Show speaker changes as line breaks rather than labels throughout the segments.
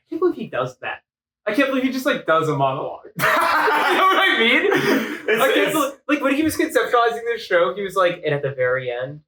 can't believe he does that. I can't believe he just like does a monologue. You know what I mean? I can't believe, like when he was conceptualizing this show, he was like, and at the very end,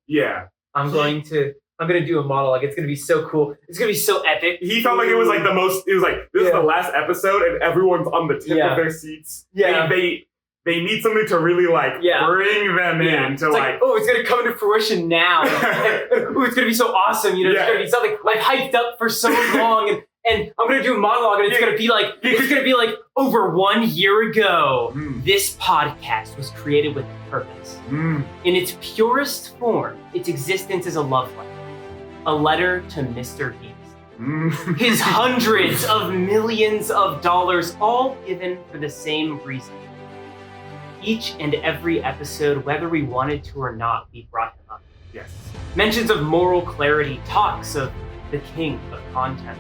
I'm gonna do a monologue. It's gonna be so cool. It's gonna be so epic.
He felt like it was like the most. It was like this is the last episode, and everyone's on the tip of their seats. Yeah, they need something to really like bring them in to like
oh, it's gonna come to fruition now. Oh, it's gonna be so awesome. You know, it's gonna be something like hyped up for so long, and I'm gonna do a monologue, and it's gonna be like over 1 year ago. This podcast was created with a purpose. In its purest form, its existence is a love letter. A letter to Mr. Beast. His hundreds of millions of dollars, all given for the same reason. Each and every episode, whether we wanted to or not, we brought him up.
Yes.
Mentions of moral clarity, talks of the king of content.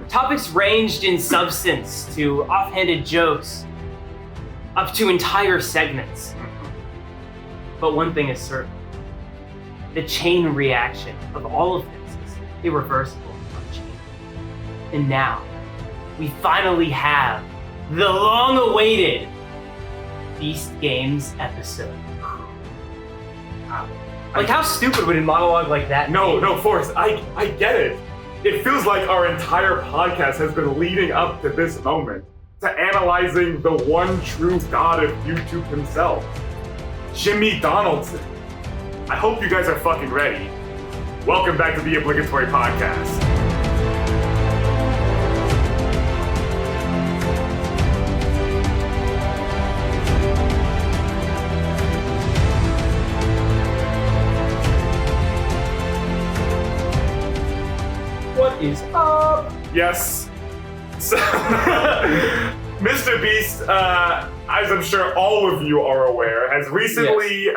Topics ranged in substance to offhanded jokes, up to entire segments. But one thing is certain. The chain reaction of all of this is irreversible and unchanged. And now, we finally have the long-awaited Beast Games episode. Like, how stupid would a monologue like that be?
No, Forrest, I get it. It feels like our entire podcast has been leading up to this moment, to analyzing the one true god of YouTube himself, Jimmy Donaldson. I hope you guys are fucking ready. Welcome back to the Obligatory Podcast.
What is up?
Yes. So, Mr. Beast, as I'm sure all of you are aware, has recently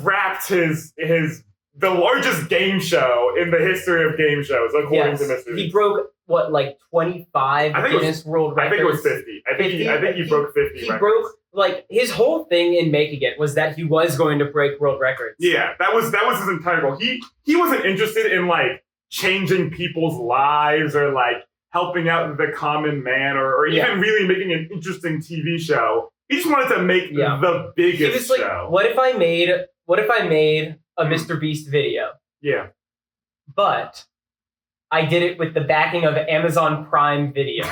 wrapped the largest game show in the history of game shows, according to Mr. Beast.
He broke, what, like 25 Guinness World Records?
I think it was 50. I think he broke 50
He
records.
broke, like, his whole thing in making it was that he was going to break world records.
Yeah, that was his entire goal. He wasn't interested in, like, changing people's lives or, like, helping out the common man or even really making an interesting TV show. He just wanted to make the biggest
he was like,
show.
What if I made a Mr. Beast video?
Yeah.
But I did it with the backing of Amazon Prime Video.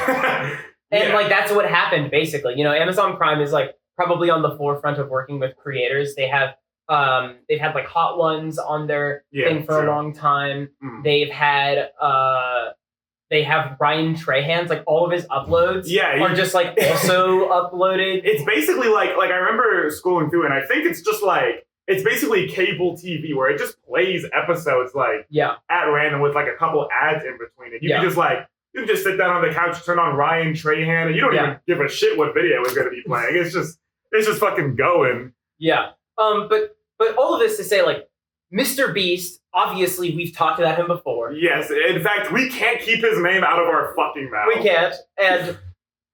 And like that's what happened basically. You know, Amazon Prime is like probably on the forefront of working with creators. They have they've had like Hot Ones on their thing for a long time. They've had they have Ryan Trahan's, like all of his uploads are just like also uploaded.
It's basically like I remember scrolling through and I think it's just like, it's basically cable TV where it just plays episodes like at random with like a couple ads in between it. You can just sit down on the couch, turn on Ryan Trahan, and you don't even give a shit what video is going to be playing. It's just fucking going.
Yeah. But all of this to say, like, Mr. Beast, obviously we've talked about him before.
Yes, in fact, we can't keep his name out of our fucking mouth.
We can't,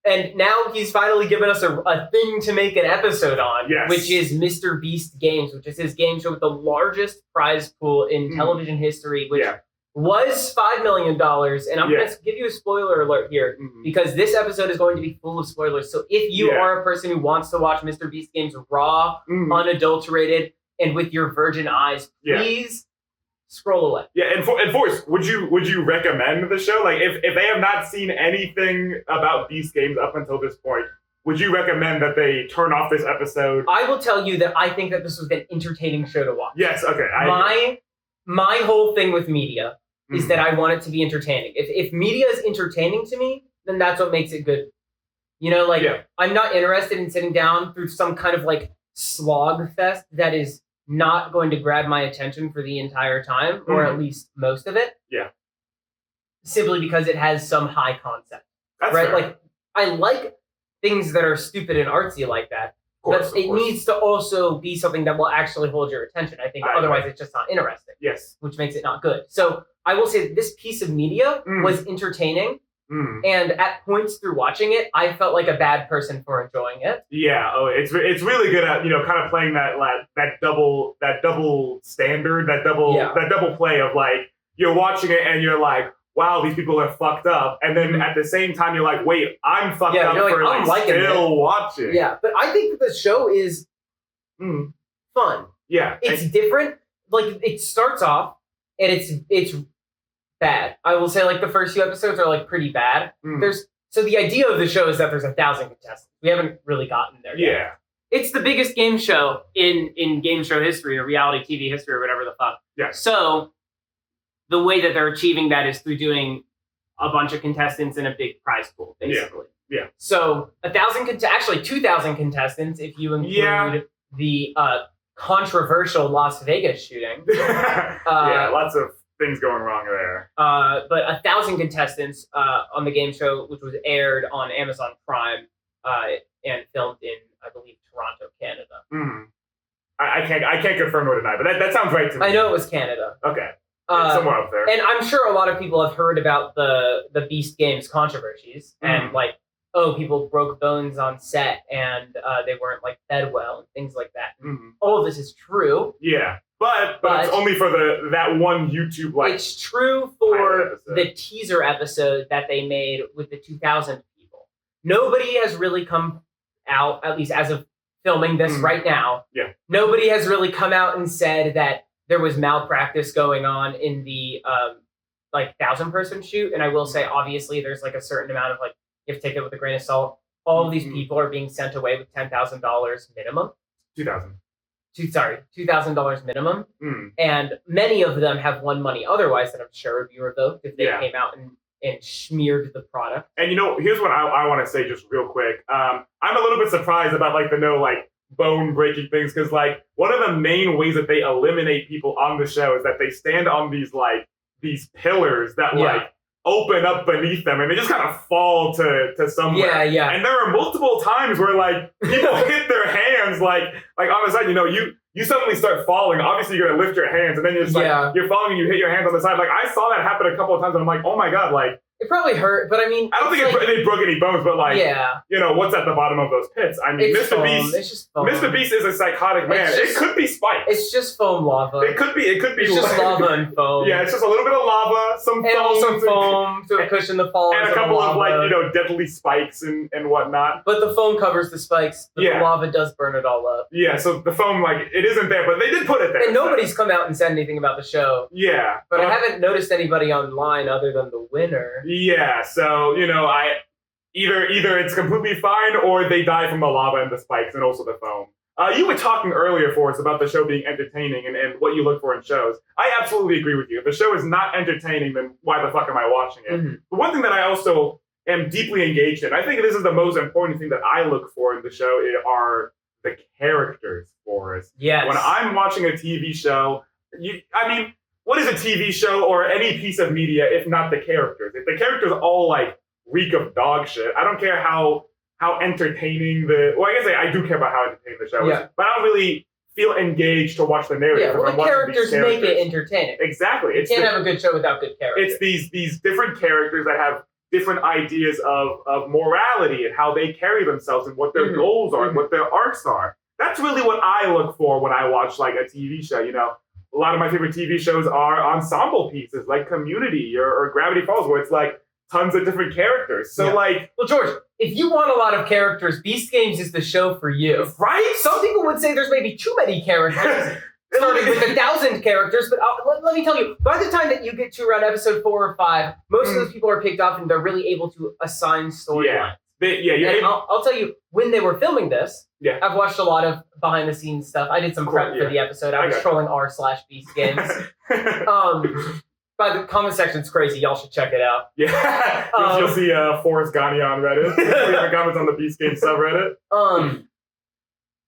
and now he's finally given us a thing to make an episode on, which is Mr. Beast Games, which is his game show with the largest prize pool in television history, which was $5 million. And I'm going to give you a spoiler alert here, because this episode is going to be full of spoilers. So if you are a person who wants to watch Mr. Beast Games raw, unadulterated, and with your virgin eyes, please scroll away.
Yeah, and Forrest, would you recommend the show? Like, if they have not seen anything about Beast Games up until this point, would you recommend that they turn off this episode?
I will tell you that I think that this was an entertaining show to watch.
Yes, okay.
My whole thing with media is that I want it to be entertaining. If media is entertaining to me, then that's what makes it good. You know, like, I'm not interested in sitting down through some kind of, like, slog fest that is not going to grab my attention for the entire time, or at least most of it.
Yeah.
Simply because it has some high concept.
That's
right?
fair.
Like, I like things that are stupid and artsy like that. But it needs to also be something that will actually hold your attention. I think otherwise it's just not interesting.
Yes.
Which makes it not good. So I will say that this piece of media was entertaining. And at points through watching it, I felt like a bad person for enjoying it.
Yeah, it's really good at, you know, kind of playing that double standard, that double play of like, you're watching it and you're like, wow, these people are fucked up. And then at the same time, you're like, wait, I'm fucked up for like still watching.
Yeah, but I think that the show is fun.
Yeah.
It's different. Like, it starts off, and it's bad. I will say, like, the first few episodes are, like, pretty bad. So the idea of the show is that there's 1,000 contestants. We haven't really gotten there yet.
Yeah.
It's the biggest game show in game show history or reality TV history or whatever the fuck.
Yeah.
So the way that they're achieving that is through doing a bunch of contestants in a big prize pool, basically.
Yeah.
So 2,000 contestants if you include the controversial Las Vegas shooting.
Lots of things going wrong there.
But 1,000 contestants on the game show, which was aired on Amazon Prime and filmed in, I believe, Toronto, Canada.
I can't confirm or deny, but that sounds right to me.
I know it was Canada.
Okay. Somewhere up there.
And I'm sure a lot of people have heard about the Beast Games controversies and like, oh, people broke bones on set and they weren't like fed well and things like that. All of this is true.
Yeah. But it's only for that one YouTube like.
It's true for the teaser episode that they made with the 2,000 people. Nobody has really come out, at least as of filming this right now.
Yeah. Nobody
has really come out and said that there was malpractice going on in the 1,000-person shoot. And I will say, obviously, there's like a certain amount of like, you have to take it with a grain of salt. All of these people are being sent away with $10,000 minimum. $2,000 minimum. And many of them have won money otherwise that I'm sure would be revoked if they came out and smeared the product.
And here's what I want to say just real quick. I'm a little bit surprised about like the bone breaking things because like one of the main ways that they eliminate people on the show is that they stand on these pillars that like open up beneath them and they just kind of fall to somewhere.
Yeah.
And there are multiple times where like people hit their hands like on the side, you suddenly start falling. Obviously you're gonna lift your hands and then you're just you're falling and you hit your hands on the side. Like I saw that happen a couple of times and I'm like, oh my God, like
it probably hurt, but I mean,
I don't think they broke any bones, but like, what's at the bottom of those pits? I mean, Mr. Beast.
It's just foam.
Mr. Beast is a psychotic man. It could be spikes.
It's just foam lava.
It could be.
It's just lava and foam.
Yeah, it's just a little bit of lava, some
and
foam,
also foam to cushion the fall,
and a couple of deadly spikes and whatnot.
But the foam covers the spikes. But the lava does burn it all up.
Yeah, so the foam it isn't there, but they did put it there.
And nobody's come out and said anything about the show.
Yeah,
but I haven't noticed anybody online other than the winner.
Yeah, so I either it's completely fine or they die from the lava and the spikes and also the foam. You were talking earlier, Forrest, about the show being entertaining and what you look for in shows. I absolutely agree with you. If the show is not entertaining, then why the fuck am I watching it? But one thing that I also am deeply engaged in, I think this is the most important thing that I look for in the show, are the characters, Forrest.
Yes.
When I'm watching a TV show, what is a TV show or any piece of media if not the characters? If the characters all like reek of dog shit, I don't care how entertaining I guess I do care about how entertaining the show is, but I don't really feel engaged to watch the narrative.
Yeah, well, the characters make it entertaining.
Exactly.
You can't have a good show without good characters.
It's these different characters that have different ideas of morality and how they carry themselves and what their goals are and what their arcs are. That's really what I look for when I watch like a TV show, A lot of my favorite TV shows are ensemble pieces like Community or Gravity Falls, where it's like tons of different characters. So well, George,
if you want a lot of characters, Beast Games is the show for you.
Right?
Some people would say there's maybe too many characters, starting with 1,000 characters, but let me tell you, by the time that you get to around episode 4 or 5, most of those people are picked off and they're really able to assign storylines. I'll tell you, when they were filming this, I've watched a lot of behind-the-scenes stuff. I did some prep for the episode. I was trolling r/Beast Games. By the comment section's crazy. Y'all should check it out.
Yeah, you'll see Forrest Ghani on Reddit. The comments on the Beast Games subreddit.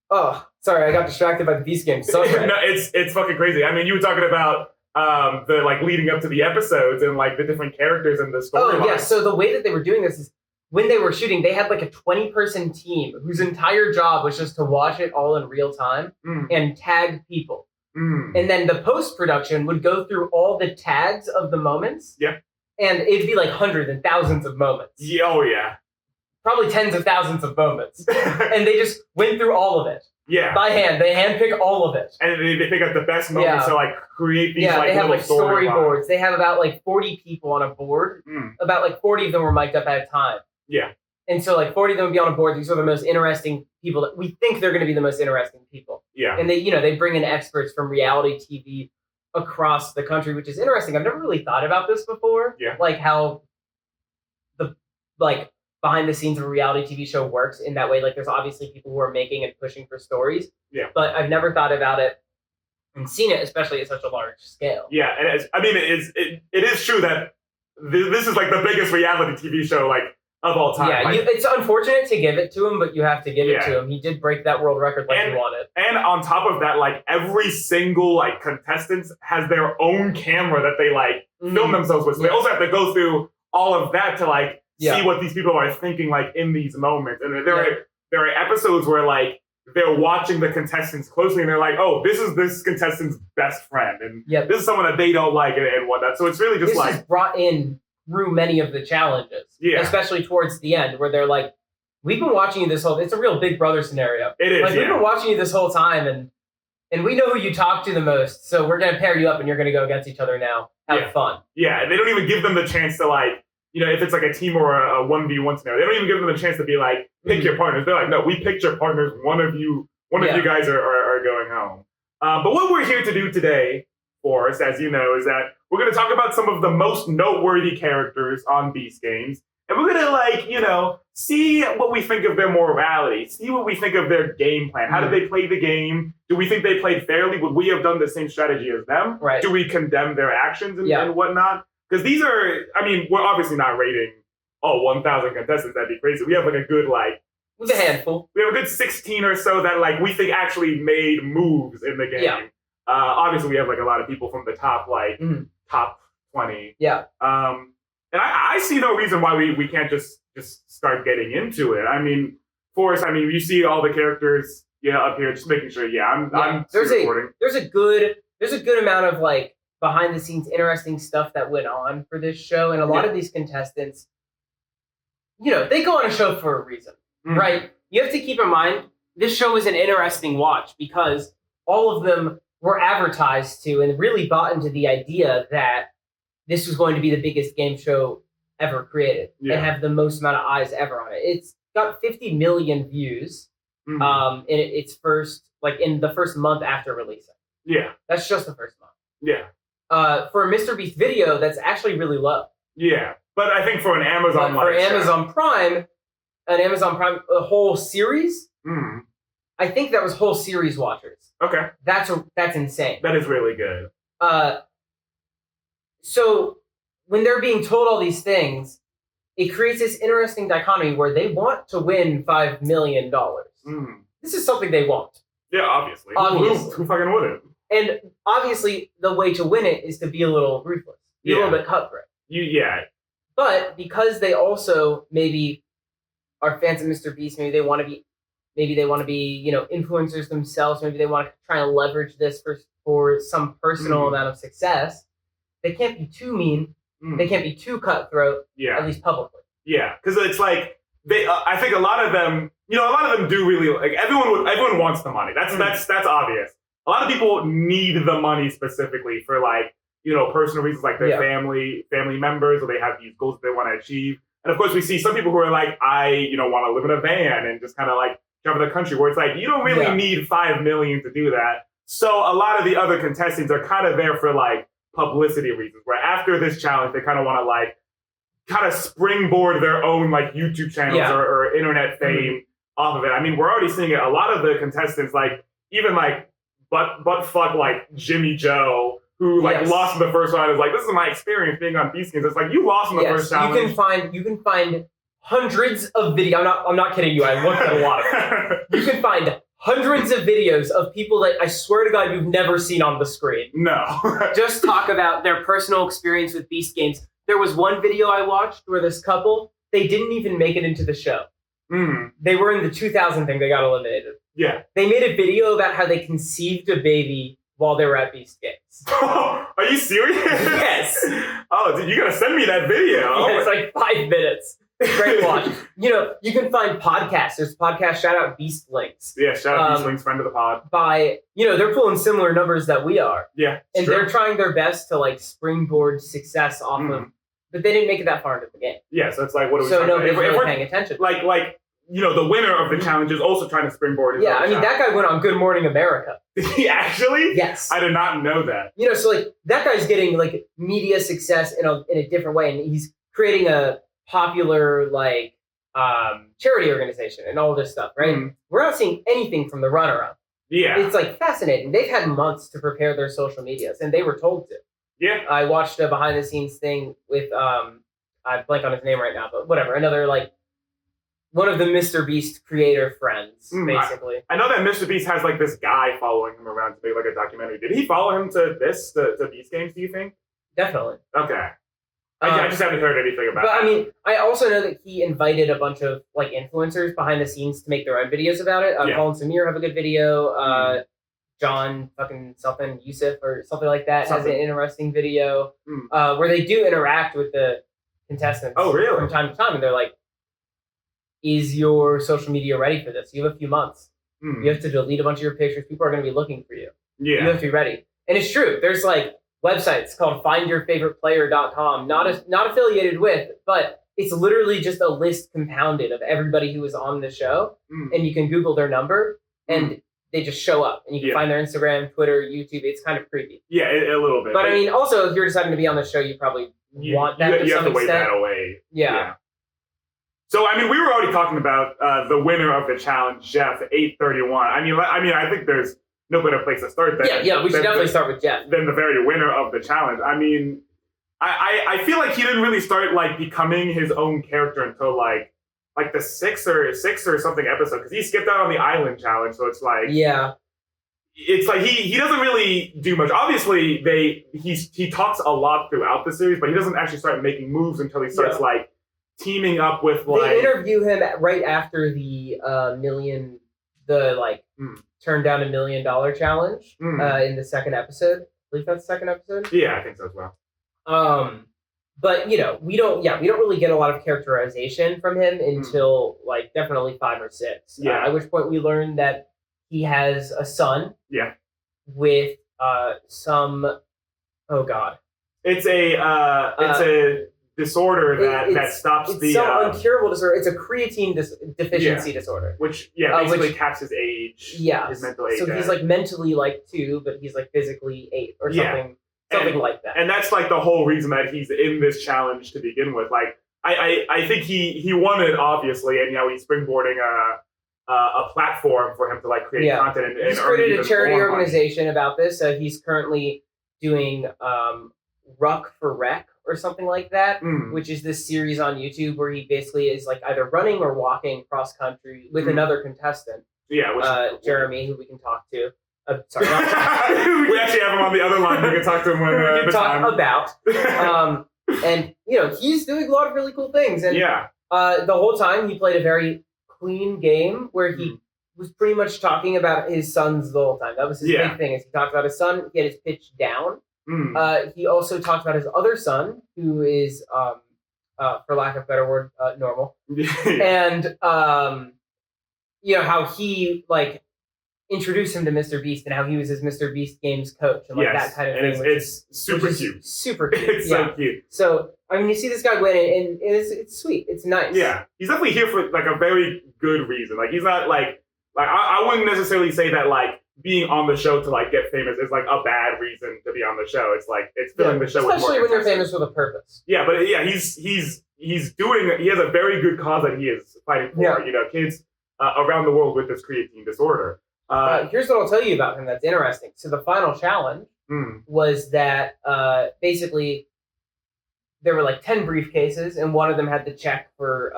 Oh, sorry, I got distracted by the Beast Games subreddit.
No, it's fucking crazy. I mean, you were talking about the leading up to the episodes and the different characters and the storyline.
Oh yeah, so the way that they were doing this is, when they were shooting, they had a 20-person team whose entire job was just to watch it all in real time and tag people. And then the post-production would go through all the tags of the moments.
Yeah.
And it'd be hundreds and thousands of moments.
Yeah, oh yeah.
probably tens of thousands of moments. And they just went through all of it.
Yeah.
By hand. They handpick all of it.
And they pick out the best moments to like create these like
they have like storyboards.
storyboards.
They have about like 40 people on a board. About like 40 of them were mic'd up at a time.
Yeah.
And so like 40 of them would be on a board. These are the most interesting people that we think they're going to be the most interesting people.
Yeah.
And they bring in experts from reality TV across the country, which is interesting. I've never really thought about this before.
Yeah.
Like how the behind the scenes of a reality TV show works in that way. Like there's obviously people who are making and pushing for stories. Yeah. But I've never thought about it and seen it, especially at such a large scale.
Yeah. It is true that this is like the biggest reality TV show like of all time.
Yeah,
like,
it's unfortunate to give it to him, but you have to give it to him. He did break that world record like he wanted.
And on top of that, like every single like contestant has their own camera that they like film themselves with. So they also have to go through all of that to like see what these people are thinking like in these moments. And there are episodes where like they're watching the contestants closely and they're like, oh, this is this contestant's best friend. And this is someone that they don't like and whatnot. So it's really just
this is brought in through many of the challenges, especially towards the end, where they're like, "We've been watching you this whole." It's a real Big Brother scenario.
It is.
Like we've been watching you this whole time, and we know who you talk to the most. So we're gonna pair you up, and you're gonna go against each other now. Have fun.
Yeah, they don't even give them the chance to like, if it's like a team or a 1v1 scenario, they don't even give them the chance to be like, pick your partners. They're like, no, we picked your partners. One of you guys are going home. But what we're here to do today, Forrest, as you know, is that we're going to talk about some of the most noteworthy characters on Beast Games. And we're going to, see what we think of their morality, see what we think of their game plan. How did they play the game? Do we think they played fairly? Would we have done the same strategy as them?
Right.
Do we condemn their actions and whatnot? Because these are, we're obviously not rating, 1,000 contestants. That'd be crazy. We have like a good,
with a handful.
We have a good 16 or so that we think actually made moves in the game.
Yeah.
Obviously, we have a lot of people from the top top 20.
Yeah.
And I see no reason why we can't just start getting into it. Forrest, you see all the characters up here, just making sure. I'm
there's a good amount of behind the scenes interesting stuff that went on for this show, and a lot of these contestants, they go on a show for a reason, right? You have to keep in mind this show is an interesting watch because all of them were advertised to and really bought into the idea that this was going to be the biggest game show ever created and have the most amount of eyes ever on it. It's got 50 million views in its first, in the first month after releasing. Yeah. That's just the first month.
Yeah.
For a Mr. Beast video, that's actually really low.
Yeah. But I think for an Amazon
Prime, a whole series, I think that was whole series watchers.
Okay.
That's insane.
That is really good.
So when they're being told all these things, it creates this interesting dichotomy where they want to win $5 million. This is something they want.
Yeah, obviously. Who fucking wouldn't?
And obviously, the way to win it is to be a little ruthless, be a little bit cutthroat. But because they also maybe are fans of Mr. Beast, maybe they want to be, influencers themselves. Maybe they want to try and leverage this for some personal amount of success. They can't be too mean. They can't be too cutthroat. At least publicly.
Yeah, because it's they. I think a lot of them, do really everyone wants the money. That's obvious. A lot of people need the money specifically for personal reasons, like their family members, or they have these goals that they want to achieve. And of course, we see some people who are I want to live in a van and just kind of travel the country, where it's you don't really need $5 million to do that. So a lot of the other contestants are kind of there for publicity reasons, where after this challenge, they kind of want to kind of springboard their own YouTube channels or internet fame off of it. We're already seeing it. A lot of the contestants, even butt fuck Jimmy Joe, who lost in the first round, is this is my experience being on Beast Games. It's you lost in the first challenge. You can find hundreds of videos. I'm not kidding you. I looked at a lot of them. You can find hundreds of videos of people that I swear to God you've never seen on the screen. No.
Just talk about their personal experience with Beast Games. There was one video I watched where this couple, they didn't even make it into the show. They were in the 2000 thing. They got eliminated. Yeah. They made a video about how they conceived a baby while they were at Beast Games.
Are you serious?
Yes.
Oh, dude, you gotta send me that video.
Yeah, it's 5 minutes. Great watch. You can find podcasts. There's a podcast, shout out Beast Links.
Yeah, shout out Beast Links, friend of the pod.
They're pulling similar numbers that we are.
Yeah,
and they're trying their best to like springboard success off of, but they didn't make it that far into the game.
Yeah, so it's like, what are we
so
trying to do?
If we're paying attention.
The winner of the challenge is also trying to springboard his own
that guy went on Good Morning America.
Did he actually?
Yes.
I did not know that.
So like that guy's getting like media success in a different way, and he's creating a popular like charity organization and all this stuff, right? We're not seeing anything from the runner-up.
Yeah.
It's like fascinating. They've had months to prepare their social medias, and they were told to.
Yeah.
I watched a behind-the-scenes thing with I blank on his name right now, but whatever. Another like one of the Mr. Beast creator friends, basically.
I know that Mr. Beast has like this guy following him around to make like a documentary. Did he follow him to Beast Games, do you think?
Definitely.
Okay. I just haven't heard anything about
that.
But
I mean, I also know that he invited a bunch of like influencers behind the scenes to make their own videos about it. Colin Samir have a good video. John fucking something, Yusuf or something like that has an interesting video where they do interact with the contestants from time to time. And they're like, is your social media ready for this? You have a few months. You have to delete a bunch of your pictures. People are going to be looking for you.
Yeah.
You have to be ready. And it's true. There's like websites called findyourfavoriteplayer.com, not affiliated with, but it's literally just a list compounded of everybody who was on the show, and you can Google their number, and they just show up, and you can find their Instagram, Twitter, YouTube. It's kind of creepy.
Yeah, a little bit.
But I mean, also, if you're deciding to be on the show, you probably want that to some extent.
You have to wait that away.
Yeah.
So, I mean, we were already talking about the winner of the challenge, Jeff, 831. I mean, I think there's no better place to start than...
Yeah, we should definitely start with Jeff.
Than the very winner of the challenge. I mean, I feel like he didn't really start, like, becoming his own character until, like the sixth or something episode, because he skipped out on the island challenge, so it's like...
Yeah.
It's like he doesn't really do much. Obviously, he talks a lot throughout the series, but he doesn't actually start making moves until he starts, like, teaming up with, like...
They interview him right after the turn down $1 million challenge in the second episode. I believe that's the second episode.
Yeah, I think so as well.
But we don't really get a lot of characterization from him until like definitely 5 or 6.
Yeah.
At which point we learn that he has a son.
Yeah.
With some, oh god,
it's a disorder that stops
it's some uncurable disorder. It's a creatine deficiency disorder,
which basically caps his age.
Yeah,
his mental age.
So he's like mentally like 2, but he's like physically 8 or something. Something like that.
And that's like the whole reason that he's in this challenge to begin with. Like I think he won it obviously, and he's springboarding a platform for him to like create content and
he's created a charity organization about this. He's currently doing Ruck for Rec or something like that, which is this series on YouTube where he basically is like either running or walking cross country with another contestant.
Yeah,
Jeremy, who we can talk to. Sorry,
we actually have him on the other line. We can talk to him when
we can talk about. And he's doing a lot of really cool things. And the whole time he played a very clean game where he was pretty much talking about his sons the whole time. That was his big thing. Is he talked about his son. He had his pitch down. He also talked about his other son, who is, for lack of a better word, normal. And how he like introduced him to Mr. Beast and how he was his Mr. Beast Games coach and like that kind of thing.
It's super cute.
Super cute.
It's so cute. So
I mean, you see this guy win, and it's sweet. It's nice.
Yeah, he's definitely here for like a very good reason. Like he's not like I wouldn't necessarily say that like being on the show to like get famous is like a bad reason to be on the show. It's like it's filling the show
especially
with more
when you're famous with a purpose.
Yeah, but he has a very good cause that he is fighting for. Kids around the world with this creatine disorder.
Here's what I'll tell you about him that's interesting. So the final challenge was that basically there were like 10 briefcases, and one of them had the check for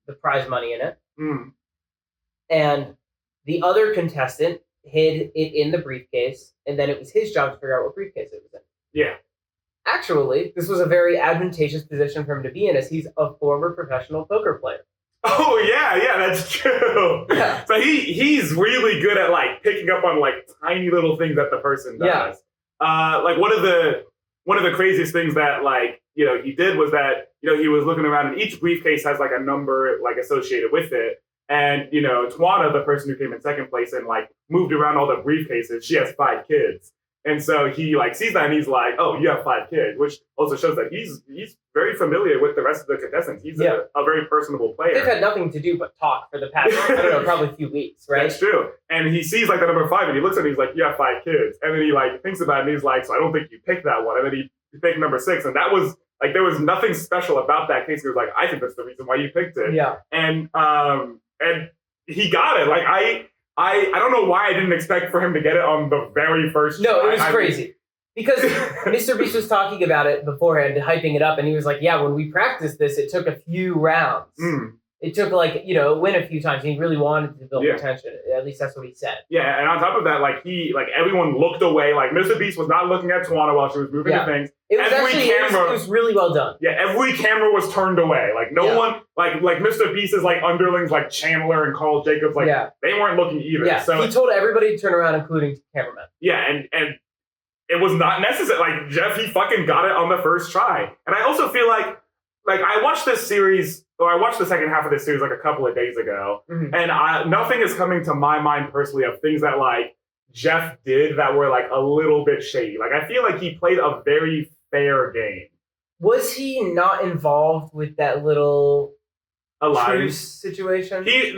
the prize money in it. And the other contestant hid it in the briefcase, and then it was his job to figure out what briefcase it was in.
Yeah.
Actually, this was a very advantageous position for him to be in, as he's a former professional poker player.
Oh yeah, that's true. Yeah. So he's really good at like picking up on like tiny little things that the person does.
Yeah.
Like one of the one of the craziest things that like, he did was that, he was looking around and each briefcase has like a number like associated with it. And, Twana, the person who came in second place and like moved around all the briefcases, she has 5 kids. And so he like sees that and he's like, oh, you have 5 kids, which also shows that he's very familiar with the rest of the contestants. He's a very personable player.
They've had nothing to do but talk for the past, probably a few weeks, right?
That's true. And he sees like the number 5 and he looks at it and he's like, you have 5 kids. And then he like thinks about it and he's like, so I don't think you picked that one. And then he picked number 6. And that was like, there was nothing special about that case. He was like, I think that's the reason why you picked it.
Yeah.
And he got it. Like I don't know why I didn't expect for him to get it on the very first try.
No, it was crazy. Because Mr. Beast was talking about it beforehand, hyping it up, and he was like, yeah, when we practiced this, it took a few rounds. It took win a few times. He really wanted to build attention. At least that's what he said.
Yeah, and on top of that, everyone looked away. Like Mr. Beast was not looking at Twana while she was moving the things.
It was it was really well done.
Yeah, every camera was turned away. Like no one, like Mr. Beast's like underlings, like Chandler and Carl Jacobs, they weren't looking either.
Yeah,
so
he told everybody to turn around, including cameramen.
Yeah, and it was not necessary. Like Jeff, he fucking got it on the first try. And I also feel like I watched this series, or I watched the second half of this series like a couple of days ago, and nothing is coming to my mind personally of things that like Jeff did that were like a little bit shady. Like I feel like he played a very fair game.
Was he not involved with that little
alliance
situation?
He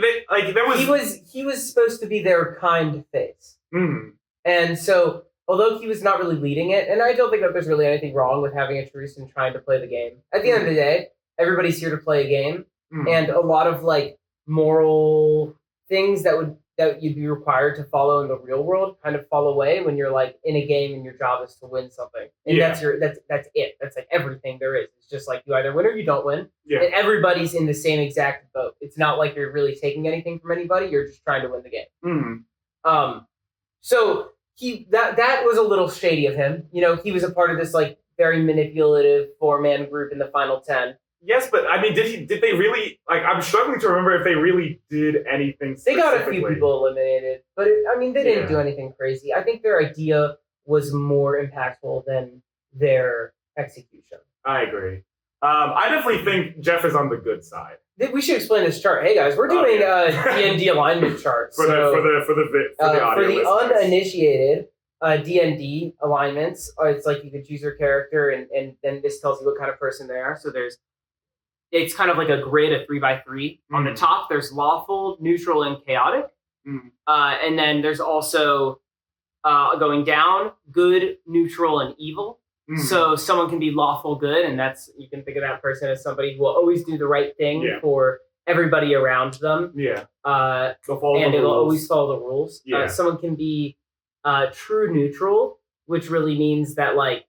was supposed to be their kind face, and so. Although he was not really leading it, and I don't think that there's really anything wrong with having a truce and trying to play the game. At the end of the day, everybody's here to play a game, and a lot of like moral things that you'd be required to follow in the real world kind of fall away when you're like in a game and your job is to win something. And that's it. That's like everything there is. It's just like you either win or you don't win. Yeah. And everybody's in the same exact boat. It's not like you're really taking anything from anybody. You're just trying to win the game. So that was a little shady of him. He was a part of this like very manipulative 4-man group in the final 10.
Yes, but I mean, did they really, like, I'm struggling to remember if they really did anything
specifically. They got a few people eliminated, but they didn't do anything crazy. I think their idea was more impactful than their execution.
I agree. I definitely think Jeff is on the good side.
We should explain this chart. Hey guys, we're doing D&D alignment charts
for the audio. For
the uninitiated D&D alignments. It's like you can choose your character, and then this tells you what kind of person they are. So it's kind of like a grid of 3x3. On the top, there's lawful, neutral, and chaotic, and then there's also going down, good, neutral, and evil. So someone can be lawful good, and you can think of that person as somebody who will always do the right thing for everybody around them. Yeah. And they will always follow the rules. Yeah. Someone can be true neutral, which really means that like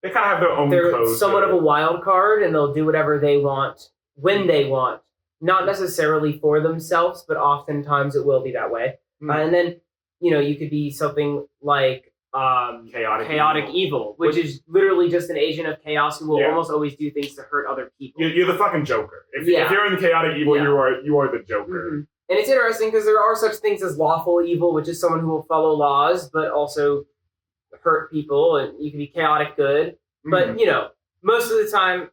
they kind of have their own
they're
code.
Somewhat of a wild card, and they'll do whatever they want when they want. Not necessarily for themselves, but oftentimes it will be that way. And then you could be something like chaotic evil, which is literally just an agent of chaos who will almost always do things to hurt other people.
You're the fucking Joker. If you're in the chaotic evil, you are the Joker.
And it's interesting because there are such things as lawful evil, which is someone who will follow laws but also hurt people, and you can be chaotic good. But most of the time,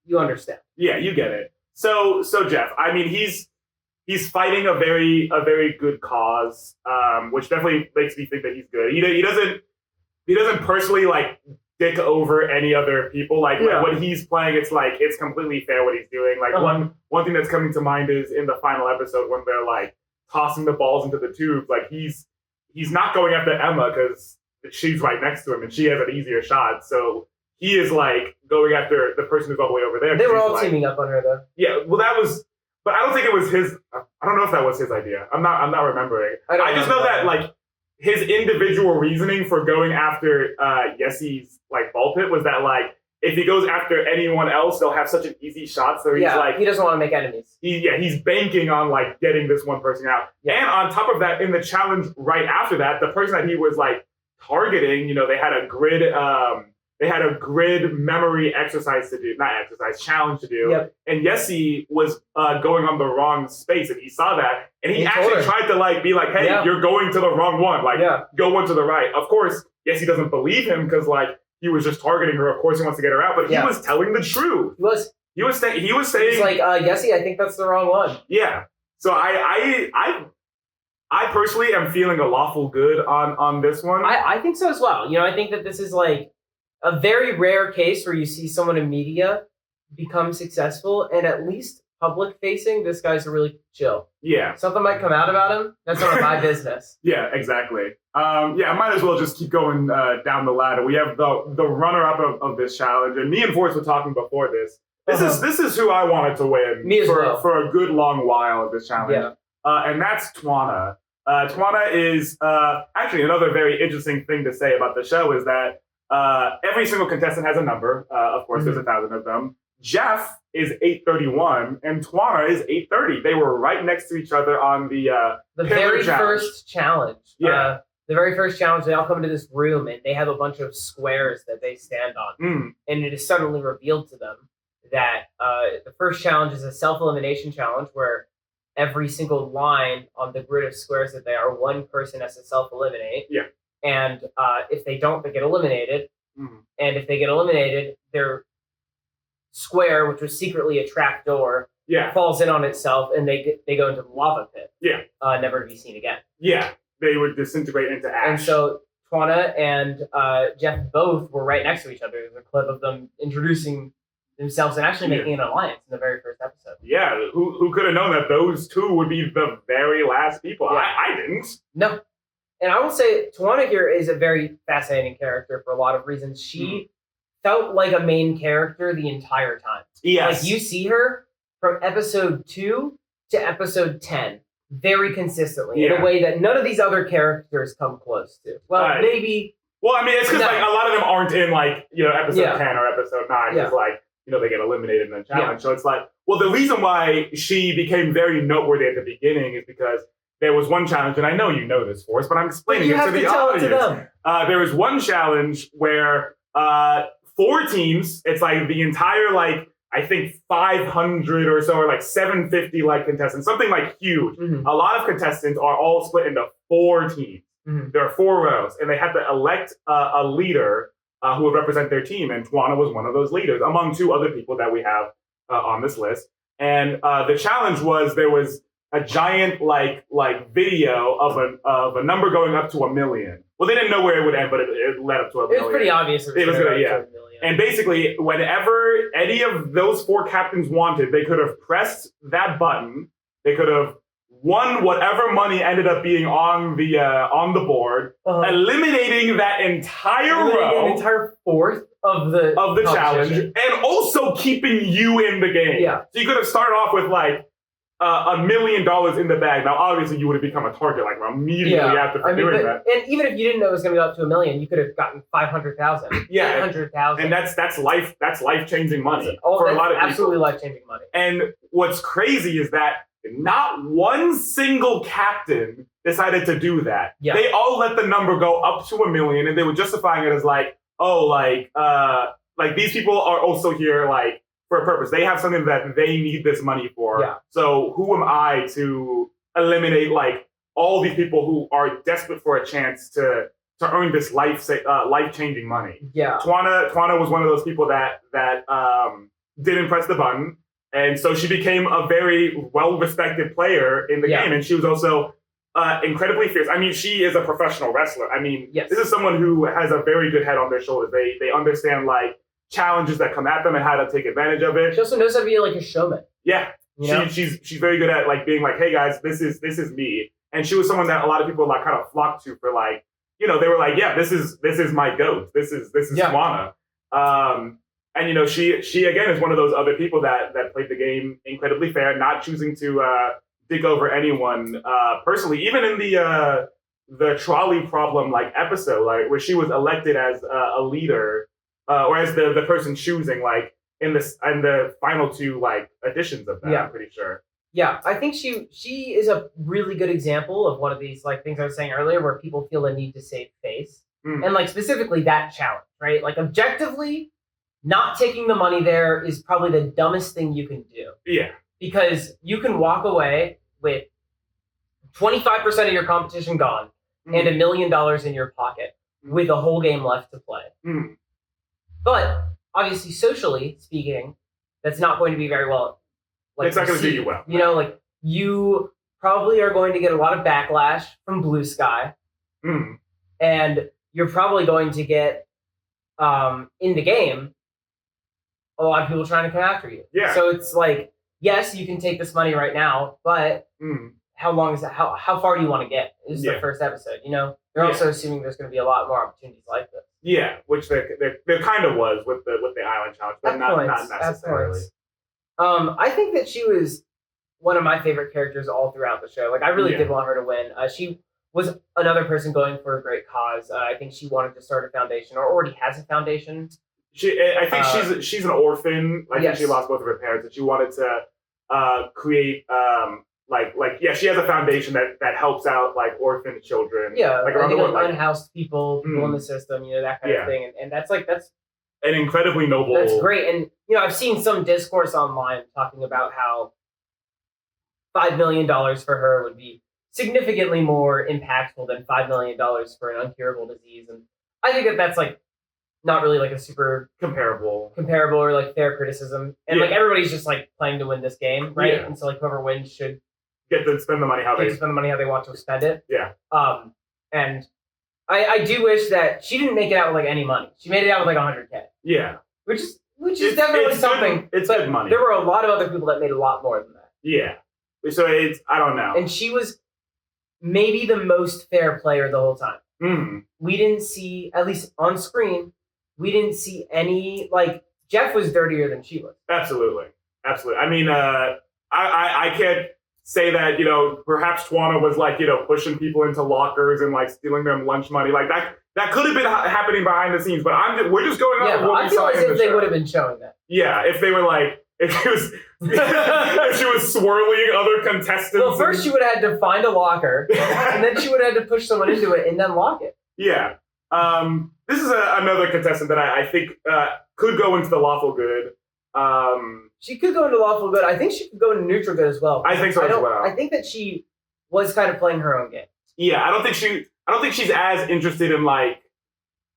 you understand. Yeah,
you get it. So Jeff, I mean, he's fighting a very good cause, which definitely makes me think that he's good. He doesn't personally like dick over any other people. Like when he's playing, it's completely fair what he's doing. Like one thing that's coming to mind is in the final episode when they're like tossing the balls into the tube. Like he's not going after Emma because she's right next to him and she has an easier shot. So he is like going after the person who's all the way over there.
They were all teaming up on her though.
Yeah, well that was. But I don't think it was his. I don't know if that was his idea. I'm not remembering. I just know that like his individual reasoning for going after Yessi's like ball pit was that like if he goes after anyone else, they'll have such an easy shot. So he's like
he doesn't want to make enemies.
He's banking on like getting this one person out. Yeah. And on top of that, in the challenge right after that, the person that he was like targeting, they had a grid. They had a grid memory challenge to do. Yep. And Yessi was going on the wrong space, and he saw that, and he actually tried to like be like, "Hey, you're going to the wrong one. Like, go one to the right." Of course, Yessi doesn't believe him because like he was just targeting her. Of course, he wants to get her out, but he was telling the truth.
He was saying.
He's
like, Yessi, I think that's the wrong one.
Yeah. So I personally am feeling a lawful good on this one.
I think so as well. You know, I think that this is like a very rare case where you see someone in media become successful, and at least public facing, this guy's really chill.
Yeah.
Something might come out about him. That's none of my business.
Yeah, exactly. I might as well just keep going down the ladder. We have the runner-up of this challenge, and me and Forrest were talking before this. This is who I wanted to win for a good long while of this challenge. Yeah. And that's Twana. Twana is actually another very interesting thing to say about the show is that every single contestant has a number. Of course, there's 1,000 of them. Jeff is 831 and Twana is 830. They were right next to each other on the
very
challenge.
First challenge. Yeah. The very first challenge, they all come into this room and they have a bunch of squares that they stand on. And it is suddenly revealed to them that the first challenge is a self-elimination challenge where every single line on the grid of squares that they are, one person has to self-eliminate.
Yeah.
And if they don't, they get eliminated. And if they get eliminated, their square, which was secretly a trap door, falls in on itself, and they go into the lava pit. Yeah. Never to be seen again.
Yeah. They would disintegrate into ash.
And so Twana and Jeff both were right next to each other. There's a clip of them introducing themselves and actually making an alliance in the very first episode.
Yeah, who could have known that those two would be the very last people? Yeah. I didn't.
No. And I will say Twana here is a very fascinating character for a lot of reasons. She felt like a main character the entire time.
Yes.
Like you see her from episode 2 to episode 10 very consistently in a way that none of these other characters come close to. Well, maybe.
Well, I mean, it's because like a lot of them aren't in like, episode 10 or episode 9. It's like, they get eliminated in the challenge. So it's like, well, the reason why she became very noteworthy at the beginning is because there was one challenge, and I know you know this, Forrest, but I'm explaining it to the audience. There was one challenge where 4 teams, it's like the entire, like, I think 500 or so, or like 750 like contestants, something like huge. A lot of contestants are all split into 4 teams. There are 4 rows, and they have to elect a leader who would represent their team, and Twana was one of those leaders, among 2 other people that we have on this list. And the challenge was there was a giant like video of a number going up to 1 million. Well, they didn't know where it would end, but it led up to 1 million.
It was pretty obvious.
It was gonna, yeah. And basically, whenever any of those 4 captains wanted, they could have pressed that button. They could have won whatever money ended up being on the board, eliminating that entire row,
an entire fourth of the
challenge, and also keeping you in the game.
Yeah.
So you could have started off with like $1 million in the bag. Now, obviously, you would have become a target like immediately after doing that.
And even if you didn't know it was going to go up to $1 million, you could have gotten 500,000, 800,000,
and that's life changing money for a lot of people.
Absolutely life changing money.
And what's crazy is that not one single captain decided to do that. Yeah. They all let the number go up to 1 million, and they were justifying it as like, like these people are also here like for a purpose. They have something that they need this money for. Yeah. So who am I to eliminate like all these people who are desperate for a chance to earn this life-changing money? Yeah. Twana was one of those people that didn't press the button. And so she became a very well-respected player in the game. And she was also incredibly fierce. I mean, she is a professional wrestler. I mean, this is someone who has a very good head on their shoulders. They understand, like, challenges that come at them and how to take advantage of it.
She also knows how to be, like, a showman.
Yeah. She's very good at, like, being like, hey, guys, this is me. And she was someone that a lot of people, like, kind of flocked to for, like, they were like, yeah, this is my goat. This is Twana. And, she again is one of those other people that played the game incredibly fair, not choosing to dig over anyone personally. Even in the trolley problem like episode, like where she was elected as a leader or as the person choosing, like in the final 2 like editions of that. I'm pretty sure.
Yeah, I think she is a really good example of one of these like things I was saying earlier, where people feel the need to save face, and like specifically that challenge, right? Like objectively, not taking the money there is probably the dumbest thing you can do. Yeah. Because you can walk away with 25% of your competition gone and $1 million in your pocket with a whole game left to play. But obviously, socially speaking, that's not going to be very well. Like,
it's not going to do you well.
You know, like, you probably are going to get a lot of backlash from Blue Sky.
Mm.
And you're probably going to get, in the game, a lot of people trying to come after you.
Yeah.
So it's like, yes, you can take this money right now, but how long is that? How far do you want to get? This is the first episode, you know? They're also assuming there's going to be a lot more opportunities like this.
Yeah, which there kind of was with the island challenge, but not necessarily.
I think that she was one of my favorite characters all throughout the show. Like, I really did want her to win. She was another person going for a great cause. I think she wanted to start a foundation, or already has a foundation.
I think she's an orphan. I think she lost both of her parents, and she wanted to create she has a foundation that helps out like orphan children.
Yeah,
like around the world, like
unhoused people in the system, you know, that kind of thing. And that's
an incredibly noble.
That's great. And you know, I've seen some discourse online talking about how $5 million for her would be significantly more impactful than $5 million for an uncurable disease. And I think that that's like not really like a super comparable or like fair criticism. And like everybody's just like playing to win this game, right? Yeah. And so like whoever wins should
get to spend the money how they
want to spend it.
Yeah.
And I do wish that she didn't make it out with like any money. She made it out with like $100K.
Yeah.
Which is definitely something.
It's good money.
There were a lot of other people that made a lot more than that.
Yeah. So I don't know.
And she was maybe the most fair player the whole time.
Mm-hmm.
We didn't see, at least on screen, we didn't see any, like, Jeff was dirtier than she was.
Absolutely. I mean, I can't say that, you know, perhaps Twana was like, you know, pushing people into lockers and like stealing them lunch money. Like that could have been happening behind the scenes, but we're just going off of what we saw in the show. I feel as if they
would have been showing that.
Yeah, if they were like, if she was swirling other contestants.
Well, first she would have had to find a locker, and then she would have had to push someone into it and then lock it.
Yeah. This is another contestant that I think could go into the lawful good.
She could go into lawful good. I think she could go into neutral good as well.
I think so as well.
I think that she was kind of playing her own game.
Yeah, I don't think she's as interested in like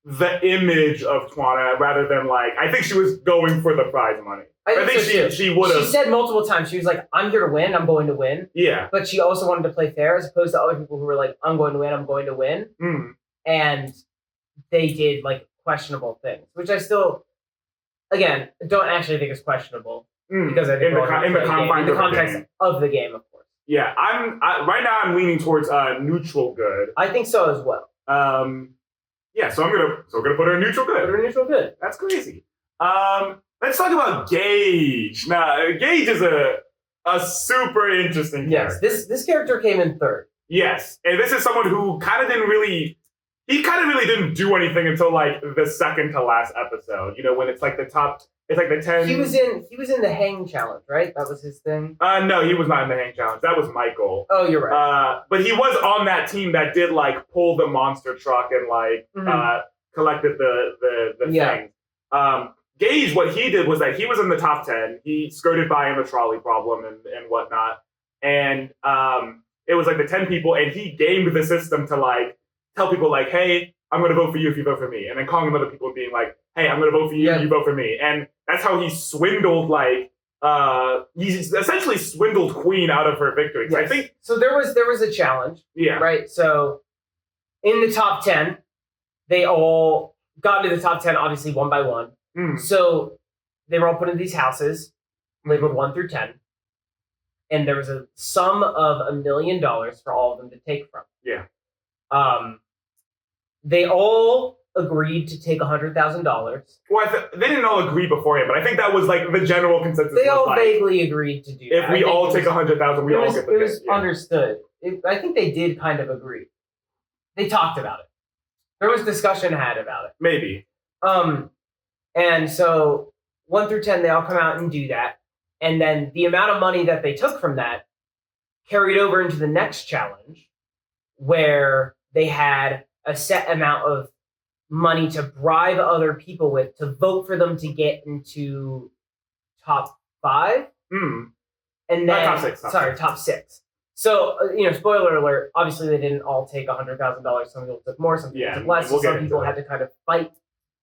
the image of Twana rather than like I think she was going for the prize money. I think she would have.
She said multiple times, she was like, I'm here to win, I'm going to win.
Yeah.
But she also wanted to play fair as opposed to other people who were like, I'm going to win, I'm going to win.
Mm.
And they did like questionable things, which I still, again, don't actually think is questionable. Because I think in the context of the game, of course.
Yeah, right now I'm leaning towards neutral good.
I think so as well.
Yeah, so we're gonna put her in neutral good.
Put her in neutral good.
That's crazy. Let's talk about Gage. Now, Gage is a super interesting character.
Yes, this character came in third.
Yes, and this is someone who kind of really didn't do anything until like the second to last episode. You know, when it's like the 10.
He was in the hang challenge, right? That was his thing.
No, he was not in the hang challenge. That was Michael.
Oh, you're right.
But he was on that team that did like pull the monster truck and like collected the thing. Gage, what he did was that he was in the top 10. He skirted by in the trolley problem and whatnot. And it was like the 10 people, and he gamed the system to like tell people like, hey, I'm going to vote for you if you vote for me. And then calling other people and being like, hey, I'm going to vote for you if you vote for me. And that's how he swindled he essentially swindled Queen out of her victory. Yes. I think
so. There was a challenge.
Yeah.
Right. So in the top 10, they all got into the top 10, obviously one by one.
Mm.
So they were all put in these houses, labeled 1 through 10. And there was a sum of $1 million for all of them to take from.
Yeah.
They all agreed to take $100,000.
Well, they didn't all agree beforehand, but I think that was like the general consensus.
They all vaguely agreed to do that.
If we all take $100,000, we all get the
It was understood. I think they did kind of agree. They talked about it. There was discussion had about it.
Maybe.
And so 1 through 10, they all come out and do that. And then the amount of money that they took from that carried over into the next challenge, where they had a set amount of money to bribe other people with to vote for them to get into top 5.
Mm.
And then
top
6. So, spoiler alert, obviously they didn't all take $100,000. Some people took more, some people took less. Some people had to kind of fight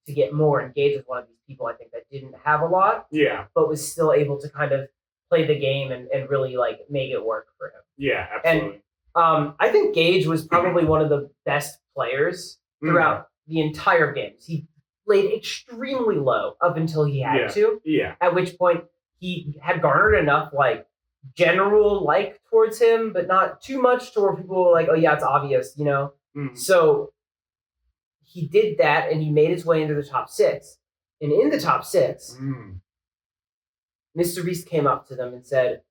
to get more. And Gage was one of these people, I think, that didn't have a lot.
Yeah.
But was still able to kind of play the game and really like make it work for him.
Yeah, absolutely.
And I think Gage was probably one of the best players throughout the entire games. He played extremely low up until he had to.
Yeah.
At which point he had garnered enough like general like towards him, but not too much to where people were like, oh yeah, it's obvious, you know? So he did that and he made his way into the top 6. And in the top 6, Mr. Beast came up to them and said,